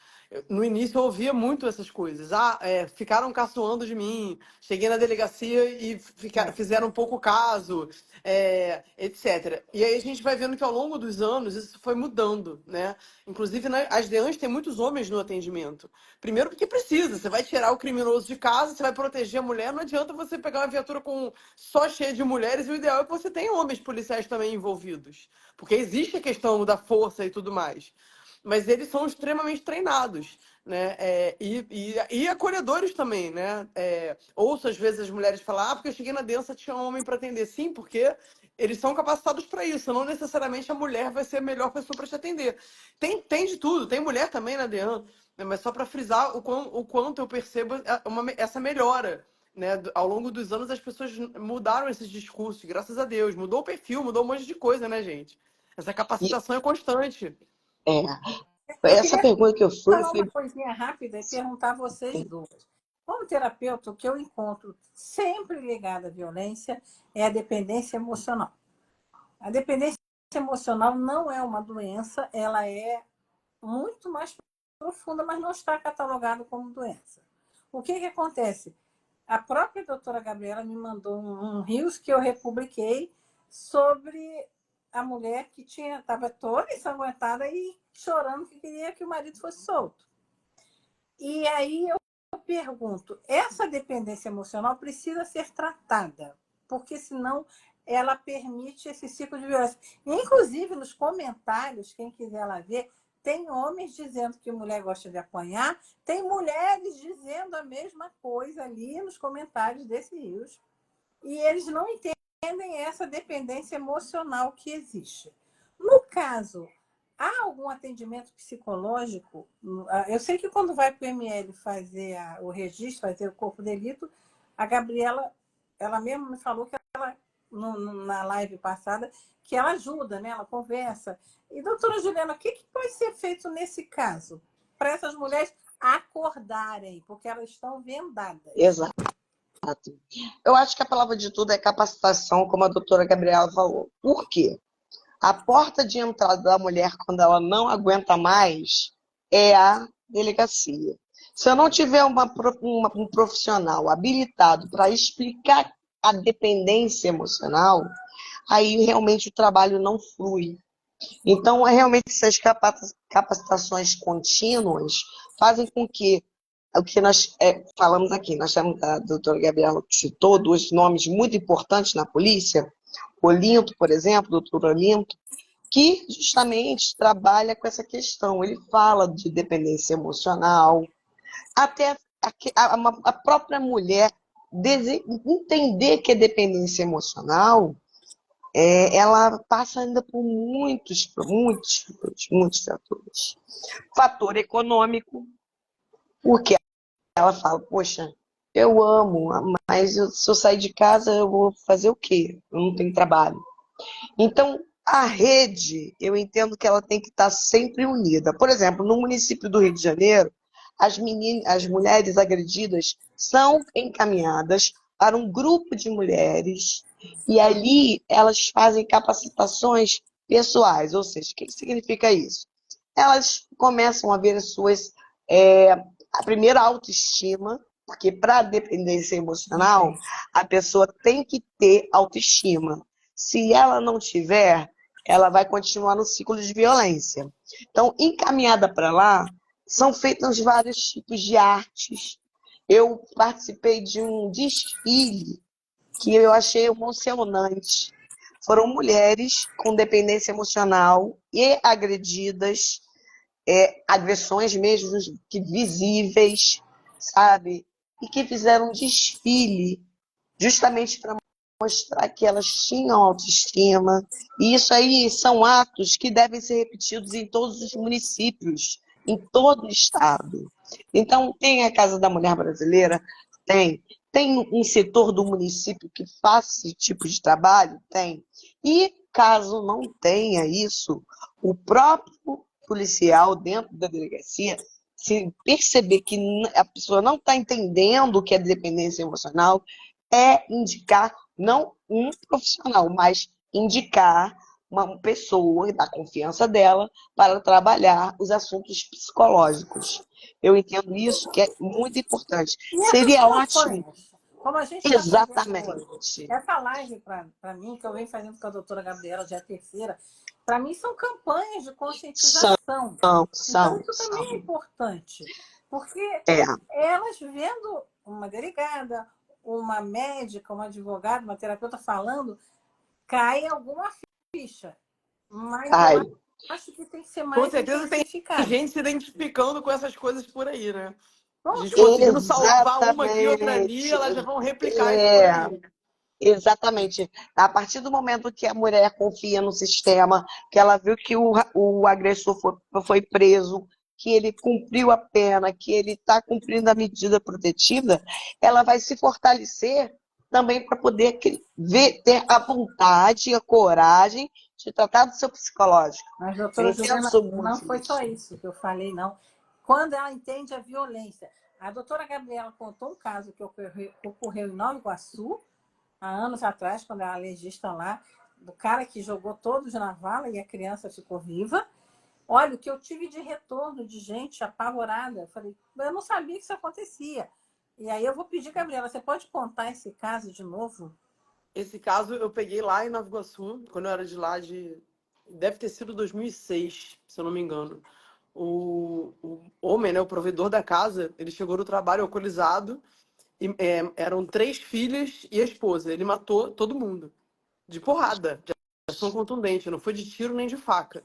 No início eu ouvia muito essas coisas. Ficaram caçoando de mim, cheguei na delegacia e fizeram pouco caso, etc. E aí a gente vai vendo que ao longo dos anos isso foi mudando, né? Inclusive, as DEANs têm muitos homens no atendimento. Primeiro porque precisa, você vai tirar o criminoso de casa, você vai proteger a mulher, não adianta você pegar uma viatura só cheia de mulheres, e o ideal é que você tenha homens policiais também envolvidos. Porque existe a questão da força e tudo mais. Mas eles são extremamente treinados, né? E acolhedores também, né? Ouço às vezes as mulheres falar: porque eu cheguei na densa, tinha um homem para atender. Sim, porque eles são capacitados para isso. Não necessariamente a mulher vai ser a melhor pessoa para te atender. Tem de tudo. Tem mulher também na DEAN, né? Mas só para frisar o quanto eu percebo essa melhora. Né? Ao longo dos anos, as pessoas mudaram esses discursos, graças a Deus. Mudou o perfil, mudou um monte de coisa, né, gente? Essa E, capacitação é constante. é, Eu essa queria pergunta que eu fui falar foi... uma coisinha rápida e perguntar a vocês duas. Como terapeuta, o que eu encontro sempre ligado à violência é a dependência emocional. A dependência emocional não é uma doença, ela é muito mais profunda, mas não está catalogada como doença. O que acontece? A própria doutora Gabriela me mandou um rios que eu republiquei sobre a mulher que estava toda ensanguentada e chorando que queria que o marido fosse solto. E aí eu pergunto, essa dependência emocional precisa ser tratada, porque senão ela permite esse ciclo de violência. Inclusive, nos comentários, quem quiser lá ver, tem homens dizendo que mulher gosta de apanhar, tem mulheres dizendo a mesma coisa ali nos comentários desse rios. E eles não entendem essa dependência emocional que existe. No caso, há algum atendimento psicológico? Eu sei que quando vai para o ML fazer o registro, fazer o corpo de delito, a Gabriela, ela mesma me falou que ela, na live passada, que ela ajuda, né? Ela conversa. E, doutora Juliana, o que pode ser feito nesse caso? Para essas mulheres acordarem, porque elas estão vendadas. Exato. Eu acho que a palavra de tudo é capacitação, como a doutora Gabriela falou. Por quê? A porta de entrada da mulher, quando ela não aguenta mais, é a delegacia. Se eu não tiver um profissional habilitado para explicar a dependência emocional, aí realmente o trabalho não flui. Então, realmente, essas capacitações contínuas fazem com que o que nós falamos aqui, nós temos a doutora Gabriela que citou dois nomes muito importantes na polícia, Olinto, por exemplo, doutor Olinto, que justamente trabalha com essa questão. Ele fala de dependência emocional, até a própria mulher entender que a dependência emocional, ela passa ainda por muitos fatores. Fator econômico, porque ela fala, poxa, eu amo, mas se eu sair de casa, eu vou fazer o quê? Eu não tenho trabalho. Então, a rede, eu entendo que ela tem que estar sempre unida. Por exemplo, no município do Rio de Janeiro, as mulheres agredidas são encaminhadas para um grupo de mulheres e ali elas fazem capacitações pessoais. Ou seja, o que significa isso? Elas começam a ver a primeira autoestima, porque para a dependência emocional, a pessoa tem que ter autoestima. Se ela não tiver, ela vai continuar no ciclo de violência. Então, encaminhada para lá, são feitos vários tipos de artes. Eu participei de um desfile que eu achei emocionante. Foram mulheres com dependência emocional e agredidas, agressões mesmo que visíveis, sabe? E que fizeram um desfile justamente para mostrar que elas tinham autoestima. E isso aí são atos que devem ser repetidos em todos os municípios, em todo o estado. Então, tem a Casa da Mulher Brasileira? Tem. Tem um setor do município que faça esse tipo de trabalho? Tem. E caso não tenha isso, o próprio policial dentro da delegacia, se perceber que a pessoa não está entendendo o que é dependência emocional, indicar não um profissional, mas indicar uma pessoa da confiança dela para trabalhar os assuntos psicológicos. Eu entendo isso que é muito importante. E essas Seria ótimo. campanhas, como a gente está fazendo hoje, Exatamente. essa live, para mim, que eu venho fazendo com a doutora Gabriela, já é a terceira, para mim são campanhas de São, conscientização. Então, são, isso também é são. importante, porque É, elas vendo uma delegada, uma médica, uma advogada, uma terapeuta falando, cai alguma ficha. Mas eu ai, acho que tem que ser Com mais certeza tem intensificado. gente se identificando com essas coisas por aí, né? A Com gente conseguindo certeza. salvar uma aqui, outra ali, exatamente. elas já vão replicar isso por É, aí. exatamente. A partir do momento que a mulher confia no sistema, que ela viu que o agressor foi preso, que ele cumpriu a pena, que ele está cumprindo a medida protetiva, ela vai se fortalecer também para poder ter a vontade, a coragem de tratar do seu psicológico. Mas, Eu doutora entendo Juliana, sobre não muito foi só isso. isso que eu falei, não. Quando ela entende a violência. A doutora Gabriela contou um caso que ocorreu em Nova Iguaçu, há anos atrás, quando era legista lá, do cara que jogou todos na vala e a criança ficou viva. Olha, o que eu tive de retorno de gente apavorada. Eu falei, eu não sabia que isso acontecia. E aí eu vou pedir, Gabriela, você pode contar esse caso de novo? Esse caso eu peguei lá em Nova Iguaçu, quando eu era de lá de... Deve ter sido 2006, se eu não me engano. O homem, né, o provedor da casa, ele chegou no trabalho alcoolizado, e, eram 3 filhas e a esposa. Ele matou todo mundo, de porrada, de ação contundente, não foi de tiro nem de faca.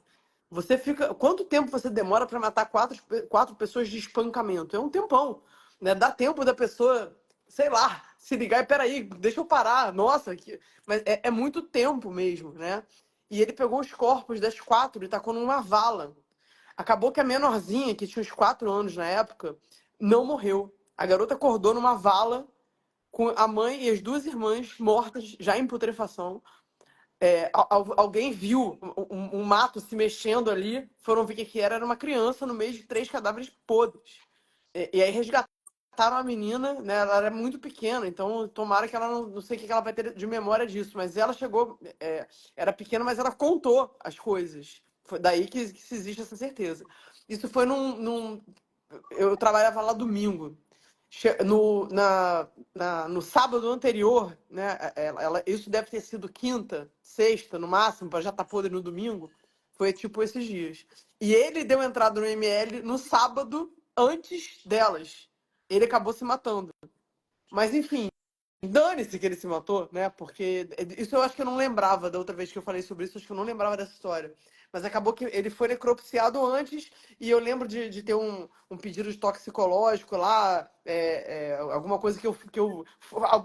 Você fica. Quanto tempo você demora para matar quatro pessoas de espancamento? É um tempão. Né? Dá tempo da pessoa, sei lá, se ligar e peraí, deixa eu parar. Nossa, mas é muito tempo mesmo, né? E ele pegou os corpos das 4 e tacou numa vala. Acabou que a menorzinha, que tinha uns 4 anos na época, não morreu. A garota acordou numa vala com a mãe e as 2 irmãs mortas, já em putrefação. Alguém viu um mato se mexendo ali, foram ver o que era uma criança no meio de 3 cadáveres podres. E aí resgataram a menina, né? Ela era muito pequena, então tomara que ela não sei o que ela vai ter de memória disso, mas ela chegou, era pequena, mas ela contou as coisas. Foi daí que se existe essa certeza. Isso foi eu trabalhava lá domingo. No sábado anterior, né? Isso deve ter sido quinta, sexta, no máximo, para já estar podre no domingo. Foi tipo esses dias. E ele deu entrada no ML no sábado antes delas. Ele acabou se matando. Mas enfim, Dane-se que ele se matou, né? Porque isso eu acho que eu não lembrava da outra vez que eu falei sobre isso, acho que eu não lembrava dessa história. Mas acabou que ele foi necropsiado antes, e eu lembro de ter um pedido de toxicológico lá, alguma coisa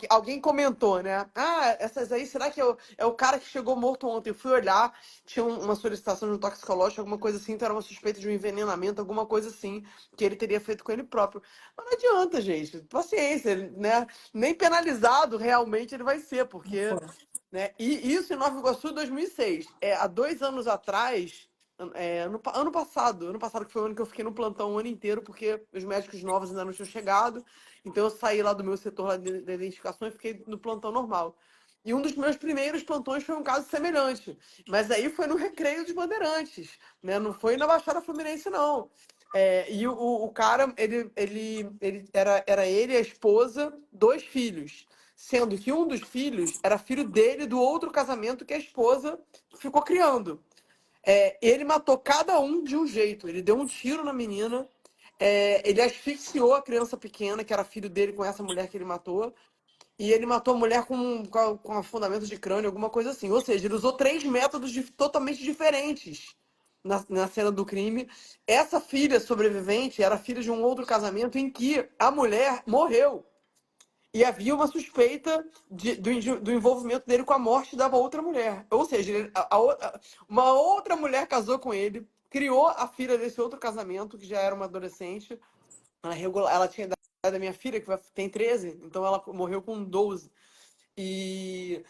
alguém comentou, né? Ah, essas aí, será que é o cara que chegou morto ontem? Eu fui olhar, tinha uma solicitação de um toxicológico, alguma coisa assim, então era uma suspeita de um envenenamento, alguma coisa assim, que ele teria feito com ele próprio. Mas não adianta, gente, paciência, né? Nem penalizado realmente ele vai ser, Não porque, foi. né? E isso em Nova Iguaçu 2006. Há 2 anos atrás, ano passado que foi o ano que eu fiquei no plantão o ano inteiro, porque os médicos novos ainda não tinham chegado, então eu saí lá do meu setor lá de identificação e fiquei no plantão normal. E um dos meus primeiros plantões foi um caso semelhante, mas aí foi no Recreio dos Bandeirantes, né? Não foi na Baixada Fluminense, não. E o cara, ele era ele, a esposa, 2 filhos. Sendo que um dos filhos era filho dele do outro casamento que a esposa ficou criando. Ele matou cada um de um jeito. Ele deu um tiro na menina, ele asfixiou a criança pequena, que era filho dele, com essa mulher que ele matou. E ele matou a mulher com afundamento de crânio, alguma coisa assim. Ou seja, ele usou 3 métodos totalmente diferentes na cena do crime. Essa filha sobrevivente era filha de um outro casamento em que a mulher morreu. E havia uma suspeita do envolvimento dele com a morte da outra mulher. Ou seja, uma outra mulher casou com ele, criou a filha desse outro casamento, que já era uma adolescente. Ela tinha a idade da minha filha, que tem 13, então ela morreu com 12. E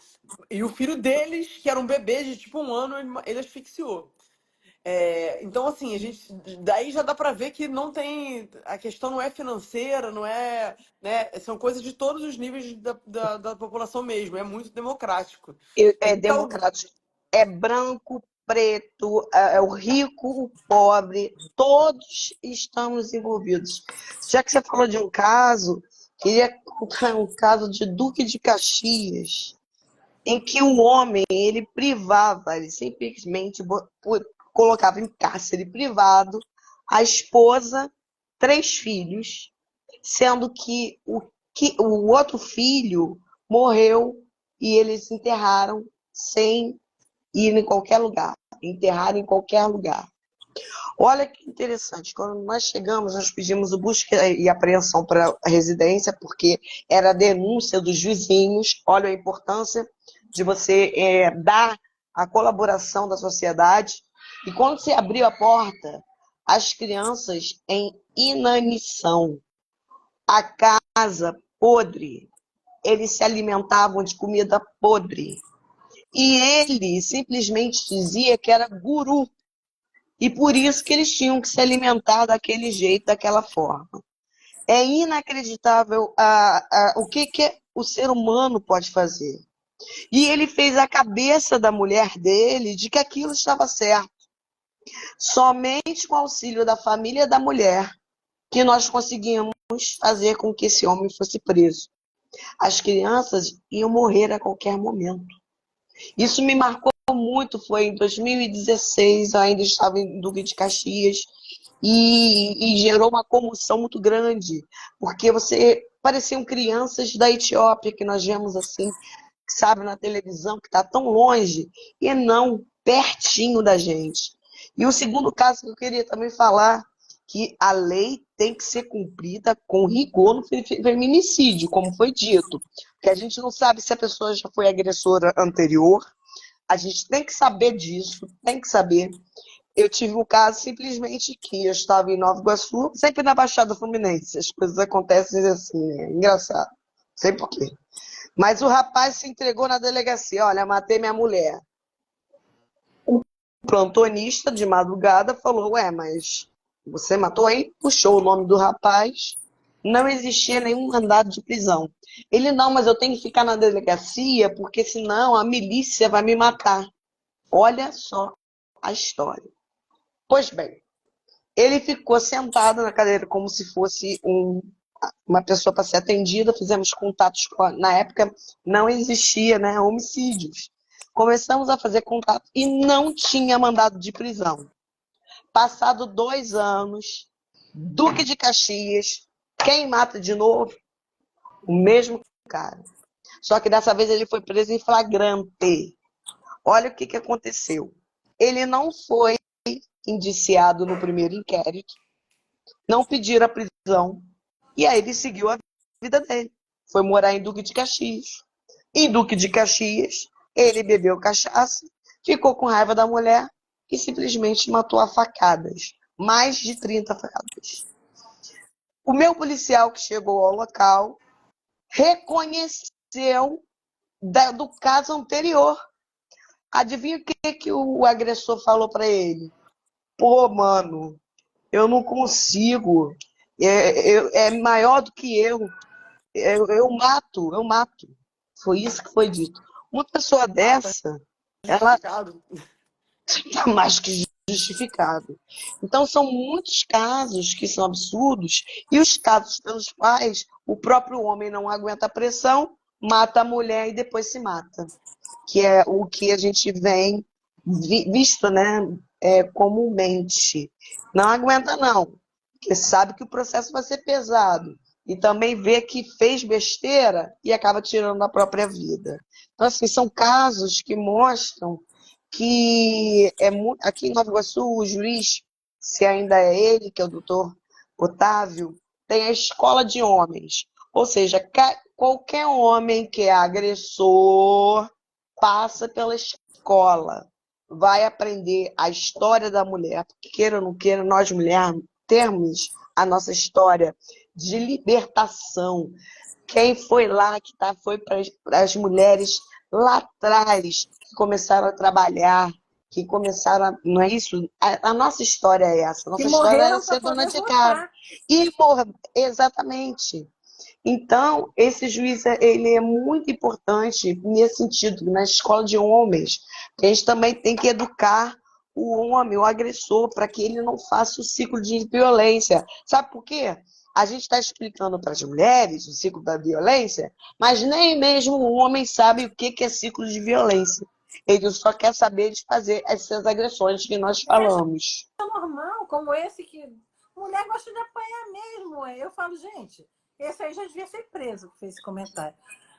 o filho deles, que era um bebê de tipo 1 ano, ele asfixiou. Então, assim, daí já dá pra ver que não tem. A questão não é financeira, não é. Né, são coisas de todos os níveis da população mesmo. É muito democrático. É Então, democrático. É branco, preto, é o rico, o pobre, todos estamos envolvidos. Já que você falou de um caso, queria contar um caso de Duque de Caxias, em que o homem, ele privava, ele simplesmente colocava em cárcere privado a esposa, 3 filhos, sendo que o outro filho morreu e eles enterraram sem ir em qualquer lugar, enterraram em qualquer lugar. Olha que interessante, quando nós chegamos, nós pedimos o busca e apreensão para a residência, porque era a denúncia dos vizinhos. Olha a importância de você dar a colaboração da sociedade. E quando você abriu a porta, as crianças em inanição, a casa podre, eles se alimentavam de comida podre. E ele simplesmente dizia que era guru, e por isso que eles tinham que se alimentar daquele jeito, daquela forma. É inacreditável o que o ser humano pode fazer. E ele fez a cabeça da mulher dele de que aquilo estava certo. Somente com o auxílio da família da mulher que nós conseguimos fazer com que esse homem fosse preso. As crianças iam morrer a qualquer momento. Isso me marcou muito, foi em 2016, eu ainda estava em Duque de Caxias, e gerou uma comoção muito grande, porque pareciam crianças da Etiópia, que nós vemos assim, sabe, na televisão, que está tão longe, e não pertinho da gente. E o segundo caso que eu queria também falar, que a lei tem que ser cumprida com rigor no feminicídio, como foi dito, porque a gente não sabe se a pessoa já foi agressora anterior, a gente tem que saber disso, tem que saber. Eu tive um caso simplesmente que eu estava em Nova Iguaçu, sempre na Baixada Fluminense. As coisas acontecem assim, né? Engraçado. Não sei por quê. Mas o rapaz se entregou na delegacia. Olha, matei minha mulher. O plantonista, de madrugada, falou: ué, mas você matou ele? Puxou o nome do rapaz. Não existia nenhum mandado de prisão. Ele: não, mas eu tenho que ficar na delegacia, porque senão a milícia vai me matar. Olha só a história. Pois bem, ele ficou sentado na cadeira como se fosse uma pessoa para ser atendida. Fizemos contatos na época não existia, né, homicídios. Começamos a fazer contato e não tinha mandado de prisão. Passado 2 anos, Duque de Caxias, quem mata de novo? O mesmo cara. Só que dessa vez ele foi preso em flagrante. Olha o que aconteceu. Ele não foi indiciado no primeiro inquérito, não pediram a prisão, e aí ele seguiu a vida dele. Foi morar em Duque de Caxias. Em Duque de Caxias, ele bebeu cachaça, ficou com raiva da mulher e simplesmente matou a facadas. Mais de 30 facadas. O meu policial que chegou ao local reconheceu do caso anterior. Adivinha o que o agressor falou para ele? Pô, mano, eu não consigo. É maior do que eu. Eu mato, eu mato. Foi isso que foi dito. Uma pessoa dessa, ela Justificado. está mais que justificado. Então, são muitos casos que são absurdos e os casos pelos quais o próprio homem não aguenta a pressão, mata a mulher e depois se mata. Que é o que a gente vem visto, né, comumente. Não aguenta, não. Porque sabe que o processo vai ser pesado. E também vê que fez besteira e acaba tirando a própria vida. Então, assim, são casos que mostram que aqui em Nova Iguaçu, o juiz, se ainda é ele, que é o doutor Otávio, tem a escola de homens. Ou seja, qualquer homem que é agressor passa pela escola, vai aprender a história da mulher, porque queira ou não queira, nós mulheres temos a nossa história de libertação. Quem foi lá foi para as mulheres lá atrás que começaram a trabalhar, que começaram a, não é isso? A nossa história é essa. A Que nossa história era morreram para ser dona poder de casa. votar. Exatamente. Então, esse juiz ele é muito importante nesse sentido, na escola de homens. A gente também tem que educar o homem, o agressor, para que ele não faça o ciclo de violência. Sabe por quê? A gente está explicando para as mulheres o ciclo da violência, mas nem mesmo o homem sabe o que é ciclo de violência. Ele só quer saber de fazer essas agressões que nós falamos. É normal, como esse que mulher gosta de apanhar mesmo. Eu falo, gente, esse aí já devia ser preso que fez esse comentário.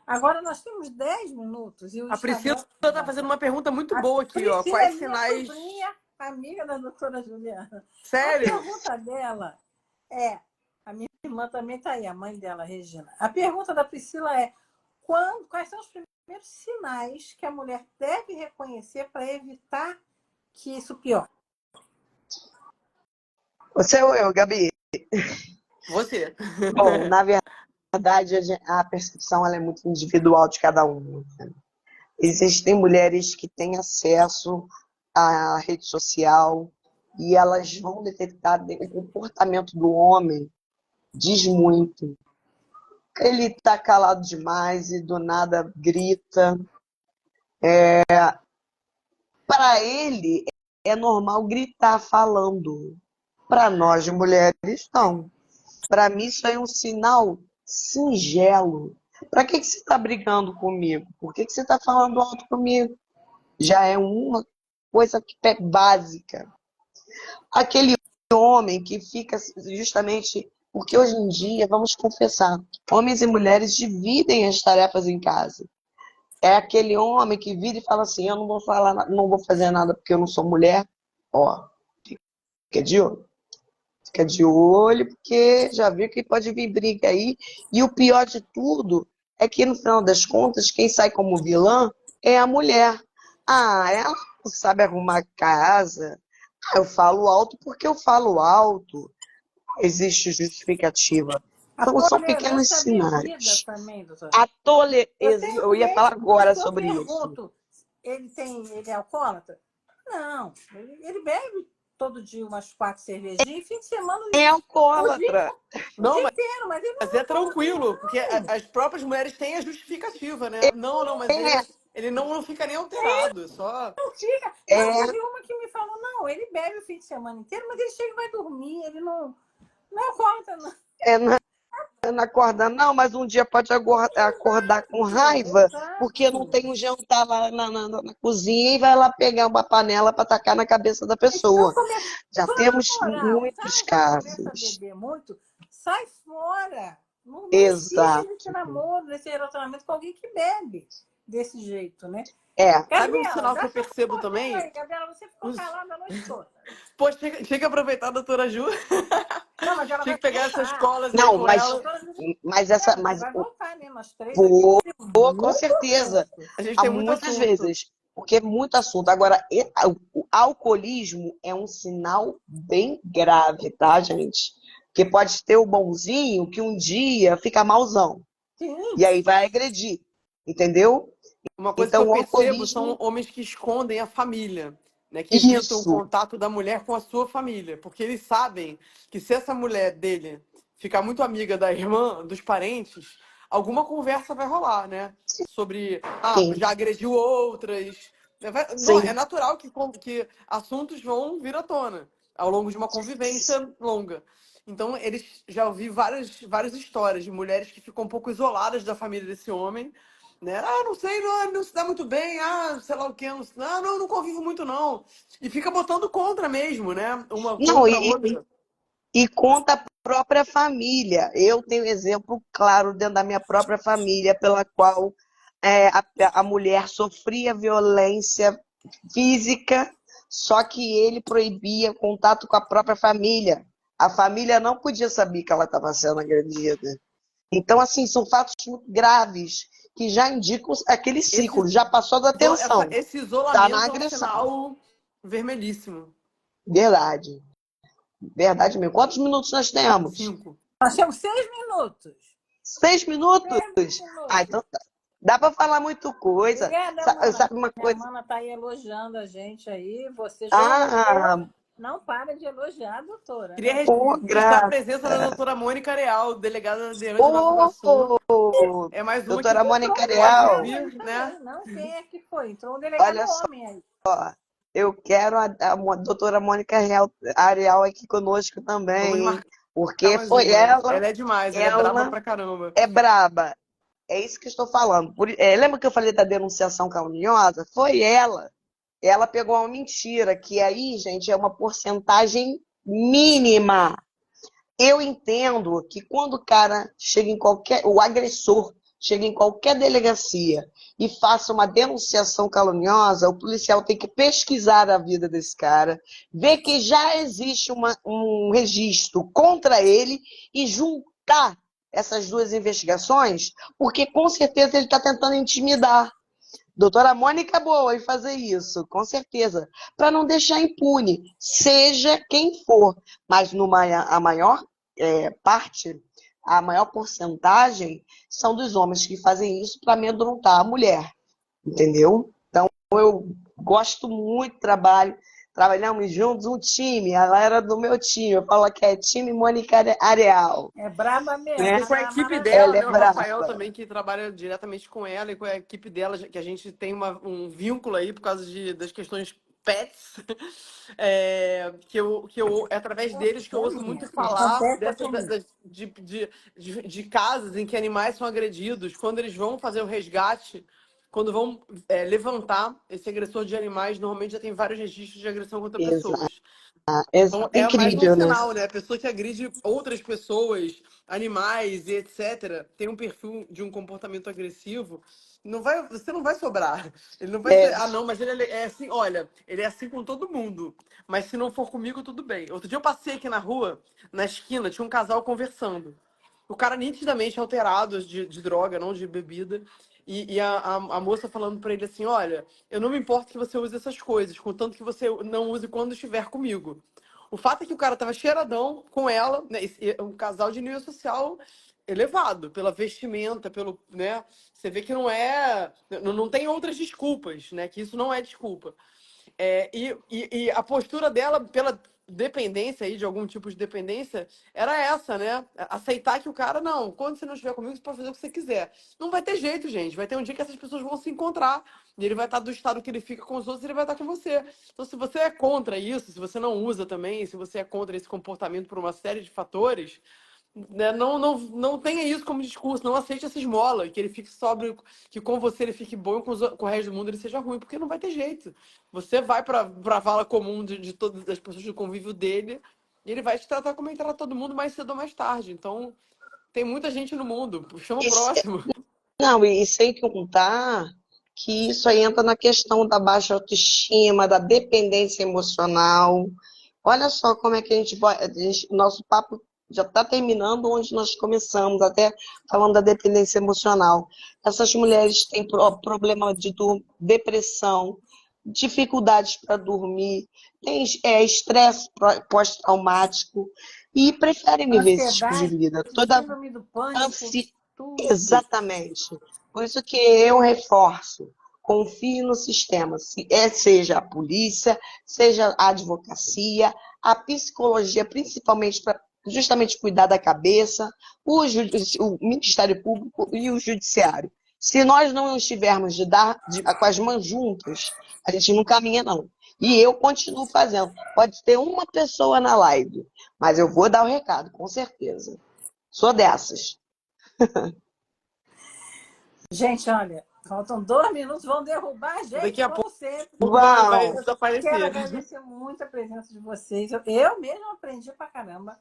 Agora nós temos 10 minutos e o A Priscila Instagram. está fazendo uma pergunta muito A boa aqui, ó. Priscila é Quais minha sinais. sobrinha, amiga da doutora Juliana. A Sério? pergunta dela é: a minha irmã também está aí, a mãe dela, Regina. A pergunta da Priscila é: quais são os primeiros sinais que a mulher deve reconhecer para evitar que isso piore? Você ou eu, Gabi? Você. Bom, na verdade, a percepção ela é muito individual de cada um. Existem mulheres que têm acesso à rede social e elas vão detectar o comportamento do homem, diz muito. Ele está calado demais e do nada grita. Para ele, é normal gritar falando. Para nós, mulheres, não. Para mim, isso é um sinal singelo. Para que você está brigando comigo? Por que você está falando alto comigo? Já é uma coisa que é básica. Aquele homem que fica justamente porque hoje em dia, vamos confessar, homens e mulheres dividem as tarefas em casa. É aquele homem que vira e fala assim, eu não vou falar, não vou fazer nada porque eu não sou mulher. Ó, fica de olho. Fica de olho, porque já viu que pode vir briga aí. E o pior de tudo é que, no final das contas, quem sai como vilã é a mulher. Ah, ela não sabe arrumar casa. Ah, eu falo alto porque eu falo alto. Não existe justificativa. A Então, são pequenos tolerância devida sinais. também, doutora. Eu Eu tenho eu ia falar cliente agora que eu sobre isso. pergunto, ele é alcoólatra? Não, ele bebe todo dia umas 4 cervejinhas e fim de semana É o dia, alcoólatra. o Não, dia inteiro, mas ele mas não é é alcoólatra, tranquilo, porque não. as próprias mulheres têm a justificativa, né? Não, não, mas É, ele não fica nem alterado, só. Não fica. Não, é, teve uma que me falou, não, ele bebe o fim de semana inteiro, mas ele chega e vai dormir, ele não é alcoólatra, não. é, não acorda, não, mas um dia pode acordar com raiva porque não Exato. tem um jantar lá na cozinha e vai lá pegar uma panela para tacar na cabeça da Então, pessoa. Já vamos temos morar, muitos já começa a casos. beber muito, sai fora. Não existe esse Exato. namoro, esse relacionamento com alguém que bebe desse jeito, né? É, Sabe um Gabriela, sinal que dá eu seu percebo depoimento também? aí, Gabriela. Você ficou calada a noite toda. Pô, tinha que aproveitar a doutora Ju. Não, mas ela Tinha vai que pegar essas voltar. colas aí não, com A ela. doutora Lúcia, mas essa, você mas vai voltar, né? Nós três aqui vou, tem com muito certeza. assunto. A gente Há tem muito muitas assunto. vezes, porque é muito assunto. Agora, o alcoolismo é um sinal bem grave, tá, gente? Porque pode ter o bonzinho que um dia fica malzão Sim, e aí vai agredir, entendeu? Uma coisa que Então, eu o percebo são alcoolismo, homens que escondem a família, né? Que evitam o isso, contato da mulher com a sua família. Porque eles sabem que se essa mulher dele ficar muito amiga da irmã, dos parentes, alguma conversa vai rolar, né? Sobre, sim, já agrediu outras. Não, é sim, natural que assuntos vão vir à tona ao longo de uma convivência longa. Então, eles já ouvi várias histórias de mulheres que ficam um pouco isoladas da família desse homem, né? Não sei, não se dá muito bem, sei lá o quê, não convivo muito, não. E fica botando contra mesmo, né? Uma não, contra a outra. e conta a própria família. Eu tenho exemplo claro dentro da minha própria família, pela qual a mulher sofria violência física, só que ele proibia contato com a própria família. A família não podia saber que ela estava sendo agredida. Então, assim, são fatos muito graves que já indicam aquele Esse, ciclo, já passou da tensão, esse está na isolamento é um agressão. sinal vermelhíssimo. Verdade, verdade mesmo. Quantos minutos nós temos? 5. nós temos 6 minutos. 6 minutos? 6 minutos. Então tá. Dá para falar muito coisa. Obrigada, Sabe, mana. uma Minha coisa? mana está aí elogiando a gente aí. Você já Ah, elogiou. Não para de elogiar a doutora, Queria né? pô, registrar a grata. presença da doutora Mônica Areal, delegada aderente de Nova Iguaçu. Ô, É mais uma que doutora Entrou Mônica um pode Ariel, delegado vir, aí né? também, não? Quem é que foi? Entrou um delegado olha só, homem aí. eu quero a doutora Mônica Ariel aqui conosco Vamos também, hein? marcar Porque mais foi uma. Ela é demais, ela é braba ela pra caramba. é braba. É isso que eu estou falando. Lembra que eu falei da denunciação caluniosa? Foi ela. Ela pegou uma mentira, que aí, gente, é uma porcentagem mínima. Eu entendo que quando o cara chega em qualquer, o agressor chega em qualquer delegacia e faça uma denunciação caluniosa, o policial tem que pesquisar a vida desse cara, ver que já existe um registro contra ele e juntar essas duas investigações, porque com certeza ele está tentando intimidar. Doutora Mônica é boa em fazer isso, com certeza, para não deixar impune, seja quem for, mas a maior parte, a maior porcentagem são dos homens que fazem isso para amedrontar a mulher, entendeu? Então eu gosto muito do trabalho, trabalhamos juntos, um time, ela era do meu time, eu falo que é time Mônica Areal, É braba mesmo, né? E com a ela é equipe dela, Ela maravilhosa. é né? O Rafael brava. também, que trabalha diretamente com ela e com a equipe dela, que a gente tem um vínculo aí por causa das questões pets. É através deles que eu ouço muito falar Conversa comigo. de casos em que animais são agredidos, quando eles vão fazer o resgate, quando vão levantar esse agressor de animais, normalmente já tem vários registros de agressão contra Exato, pessoas. Então, exato. é mais um Incrível, né? sinal, né? A pessoa que agride outras pessoas, animais e etc., tem um perfil de um comportamento agressivo, você não vai sobrar. Ele não vai É, ser, não, mas ele é assim, olha, ele é assim com todo mundo. Mas se não for comigo, tudo bem. Outro dia eu passei aqui na rua, na esquina, tinha um casal conversando. O cara nitidamente alterado de droga, não de bebida. E a moça falando pra ele assim: Olha, eu não me importo que você use essas coisas, contanto que você não use quando estiver comigo. O fato é que o cara tava cheiradão com ela, né? Um casal de nível social elevado, pela vestimenta, pelo, né? Você vê que não tem outras desculpas, né? Que isso não é desculpa. E a postura dela, pela dependência aí, de algum tipo de dependência, era essa, né? Aceitar que o cara, não, quando você não estiver comigo, você pode fazer o que você quiser. Não vai ter jeito, gente. Vai ter um dia que essas pessoas vão se encontrar. E ele vai estar do estado que ele fica com os outros, ele vai estar com você. Então, se você é contra isso, se você não usa também, se você é contra esse comportamento por uma série de fatores, né, não tenha isso como discurso, não aceite essa esmola, que ele fique sóbrio, que com você ele fique bom e com o resto do mundo ele seja ruim, porque não vai ter jeito. Você vai para a vala comum de todas as pessoas do convívio dele, e ele vai te tratar como ele trata todo mundo mais cedo ou mais tarde. Então, Tem muita gente no mundo. Chama o Isso, próximo. não, e sem contar que isso aí entra na questão da baixa autoestima, da dependência emocional. Olha só como é que nosso papo já está terminando onde nós começamos, até falando da dependência emocional. Essas mulheres têm problema de depressão, dificuldades para dormir, têm estresse pós-traumático e preferem viver esse tipo de Ansiedade, vida. síndrome do pânico, Ansi... tudo. Exatamente. Por isso que eu reforço, confie no sistema, seja a polícia, seja a advocacia, a psicologia, principalmente para justamente cuidar da cabeça, o Ministério Público e o Judiciário. Se nós não estivermos com as mãos juntas, a gente não caminha, não. E eu continuo fazendo. Pode ter uma pessoa na live, mas eu vou dar o recado, com certeza. Sou dessas. Gente, olha, faltam 2 minutos, vão derrubar a gente, Daqui a como pouco sempre. vai Vão! desaparecer. Quero agradecer muito a presença de vocês. Eu mesma aprendi pra caramba.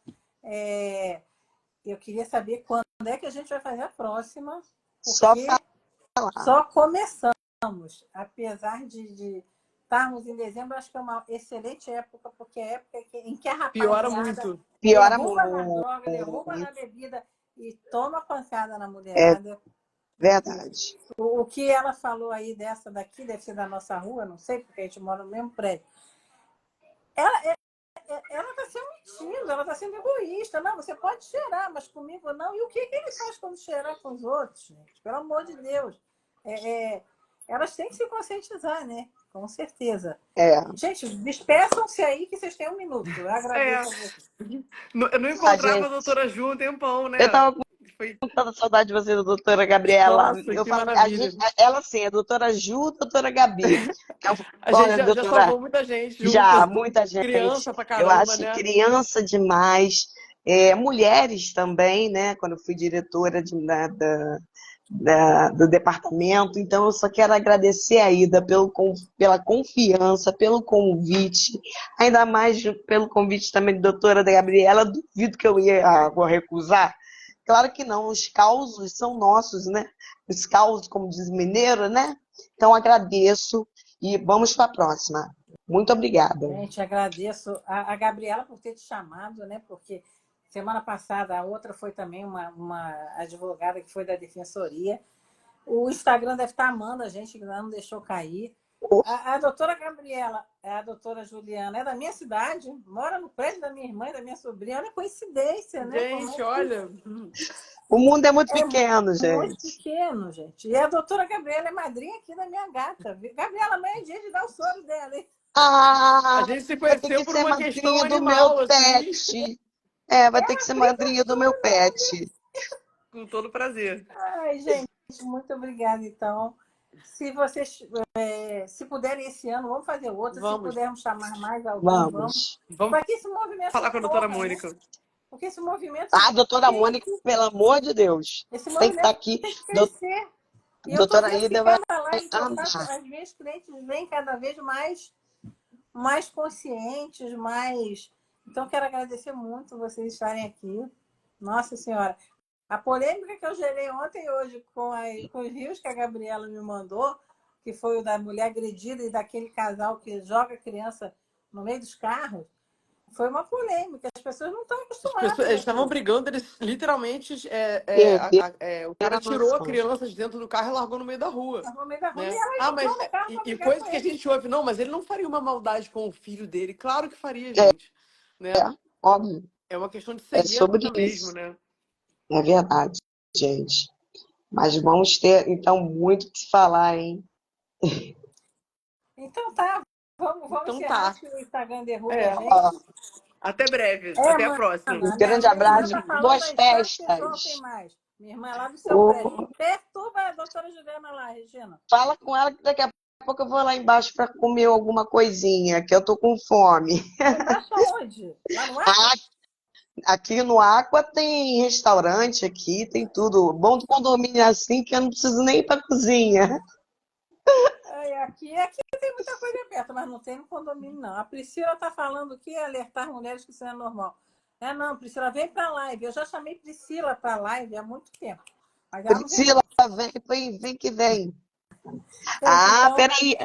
Eu queria saber quando é que a gente vai fazer a próxima, Só porque falar. só começamos. Apesar de estarmos em dezembro, acho que é uma excelente época, porque é a época em que a Piora rapaziada muito. Piora derruba na muito. droga, derruba na bebida e toma pancada na É mulherada. verdade. O que ela falou aí dessa daqui, deve ser da nossa rua, não sei, porque a gente mora no mesmo prédio. Ela está sendo mentindo, ela está sendo egoísta. Não, você pode cheirar, mas comigo não. E o que ele faz quando cheirar com os outros, gente? Pelo amor de Deus. Elas têm que se conscientizar, né? Com certeza. É. Gente, despeçam-se aí que vocês têm 1 minuto. Eu agradeço a vocês. Eu não A encontrava a gente, doutora Ju um tempão, né? eu tava Foi... com tanta saudade de você, doutora Gabriela. Nossa, Eu que falo, maravilha. ela sim, a doutora Ju, doutora Gabi. A gente Olha, já doutora, salvou muita gente junto. já, muita gente. Criança pra Eu caramba, acho né? criança demais. Mulheres também, né? Quando eu fui diretora do departamento. Então, eu só quero agradecer a Ida pela confiança, pelo convite, ainda mais pelo convite também da doutora Gabriela. Duvido que eu vou recusar. Claro que não, os causos são nossos, né? Os causos, como diz mineiro, né? Então, agradeço e vamos para a próxima. Muito obrigada. Gente, agradeço a Gabriela por ter te chamado, né? Porque semana passada a outra foi também uma advogada que foi da Defensoria. O Instagram deve estar amando a gente, que não deixou cair. A doutora Gabriela, a doutora Juliana, é da minha cidade, mora no prédio da minha irmã e da minha sobrinha. Olha a coincidência, né? Gente, olha. O mundo é muito pequeno, Muito gente. pequeno, gente. E a doutora Gabriela é madrinha aqui da minha gata. Gabriela, amanhã é dia de dar o soro dela, hein? A Ah, gente se vai ter conheceu que por ser uma questão madrinha do meu animal, assim, pet. Vai ter que ser Aplica madrinha do meu tudo. pet. com todo prazer. Ai, gente, muito obrigada, então. Se vocês se puderem esse ano, vamos fazer outra. Se Vamos, pudermos chamar mais alguém, vamos. Vamos. vamos Para que esse movimento falar com a doutora corra, né? Mônica. Porque esse movimento Ah, doutora tem Mônica, que, pelo amor de Deus, esse tem que estar movimento aqui. tem que crescer. E eu estou Doutora vendo que Ida vai cada live que eu faço, amar. as minhas clientes vêm cada vez mais conscientes, mais. Então, quero agradecer muito vocês estarem aqui. Nossa Senhora. A polêmica que eu gerei ontem e hoje com os rios que a Gabriela me mandou, que foi o da mulher agredida e daquele casal que joga a criança no meio dos carros, foi uma polêmica. As pessoas não estão As pessoas, acostumadas eles a estavam isso. brigando, eles literalmente. Perder O cara a tirou a noção. criança de dentro do carro e largou no meio da rua. No meio da rua, e Né? ela Ah, entrou mas. no carro para E brigar coisa com que a ele. gente ouve, não, mas ele não faria uma maldade com o filho dele. Claro que faria, É, gente. Né? óbvio. É uma questão de É cegueira sobre mesmo, isso. né? É verdade, gente. Mas vamos ter, então, muito o que se falar, hein? Então tá, vamos Então encerrar tá. antes que o Instagram derrube a É. Ó, gente. Até breve. Até a Mana, próxima. um minha grande irmã abraço, tá falando boas aí, quantos pessoal tem festas. mais? Minha irmã é lá do seu prédio. Perturba a doutora Juliana lá, Regina. Fala com ela que daqui a pouco eu vou lá embaixo para comer alguma coisinha, que eu tô com fome. Lá embaixo aonde? Lá no ar? Ah, aqui no Aqua tem restaurante aqui, tem tudo. Bom do condomínio assim que eu não preciso nem ir pra cozinha. Aqui tem muita coisa perto, mas não tem no condomínio, não. A Priscila está falando que alertar mulheres que isso é normal. Não, Priscila, vem para a live. Eu já chamei Priscila para a live há muito tempo. Mas ela não vem, Priscila, não. vem que vem. Gente, então, Peraí.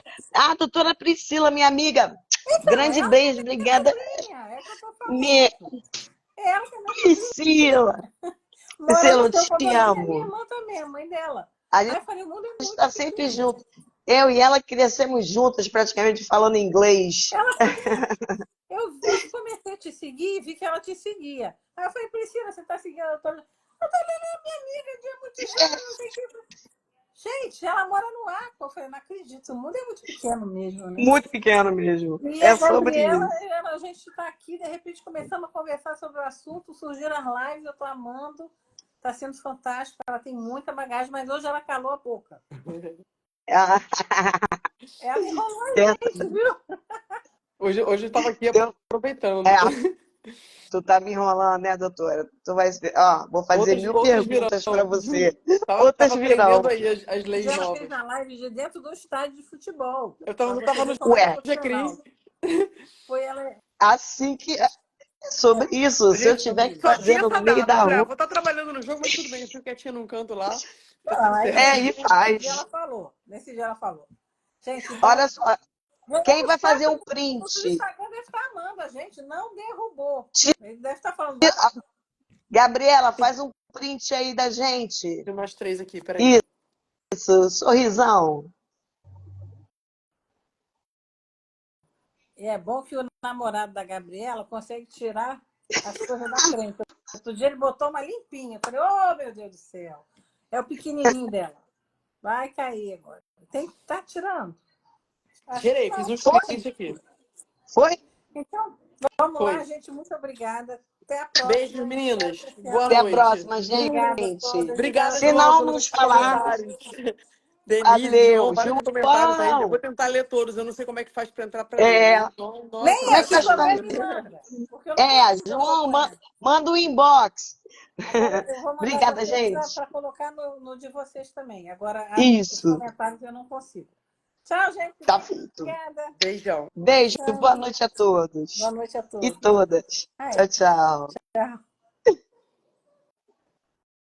Doutora Priscila, minha amiga. então, Grande ela beijo, é minha obrigada. madrinha, é o que eu estou Minha falando. Ela que é minha madrinha. Priscila. Mora Priscila, no eu seu te condomínio, é minha amo. irmã também, a mãe dela. A Aí gente eu falei, o mundo é muito está sempre pequeno. junto. Eu e ela crescemos juntas, praticamente falando inglês. Ela também. Eu comecei a te seguir e vi que ela te seguia. Aí eu falei, Priscila, você está seguindo a doutora? Eu falei, ela é minha amiga de muitos anos, não sei o que. Gente, ela mora no Acre. Eu falei, não acredito, o mundo é muito pequeno mesmo, né? Muito pequeno mesmo. E É a sobre Gabriela, isso. a gente está aqui, de repente começamos a conversar sobre o assunto, surgiram as lives, eu estou amando, está sendo fantástico, ela tem muita bagagem, mas hoje ela calou a boca. Ah, Ela enrolou a é, gente, viu? Hoje eu tava aqui eu- aproveitando. é, tu tá me enrolando, né, doutora? Tu vai ver. Ó, vou fazer mil Outros virão. perguntas para você. Tava, Outras tava aprendendo virão. aí as Hoje leis ela fez novas. a live de dentro do estádio de futebol, para Eu você tava no ver como ela é Ué, profissional. GCRI. Foi ela, assim que é sobre isso. Se eu Gente, tiver que só tinha fazendo essa no meio data. Eu da falei, rua, vou estar trabalhando no jogo, mas tudo bem, eu fico quietinha num canto lá, tá tudo aí certo. e nesse dia faz. ela falou. Nesse dia ela falou. Gente, então, Olha só, quem vai fazer um o do print? Instagram deve estar amando a gente, não derrubou. Ti- Ele deve estar falando, vai. Gabriela, faz um print aí da gente. Tem mais 3 aqui, peraí. Isso, sorrisão. É bom que o namorado da Gabriela consegue tirar as coisas da frente. Outro dia ele botou uma limpinha. Eu falei, oh, meu Deus do céu. É o pequenininho dela. Vai cair agora. Tem que estar tirando. Acho que Tirei, fiz não. uns Foi? prints aqui. Foi? Então, vamos lá, Foi. gente. Muito obrigada. Até a próxima. Beijos, Espero meninas. que esse Boa ano. Até a noite. próxima, Obrigada a gente. todas. Obrigada, Obrigada Se João, não pelos pelos nos falar, comentários. Denise, valeu. João, vários comentários aí. Eu João, vou tentar ler todos. Eu não sei como é que faz pra entrar pra ler, mas João, nossa, Nem como é que aqui faz gratidão. pra... também me manda, porque eu não consigo João, acompanhar. manda um inbox. Agora eu vou mandar Obrigada, vocês gente. para colocar no de vocês também. Agora, os Isso, comentários eu não consigo. Tchau, gente. tá feito. Obrigada. Beijão. Beijo, boa Tchau. noite a todos Boa noite a e todos. todas. Ah, Tchau, é. tchau. Tchau.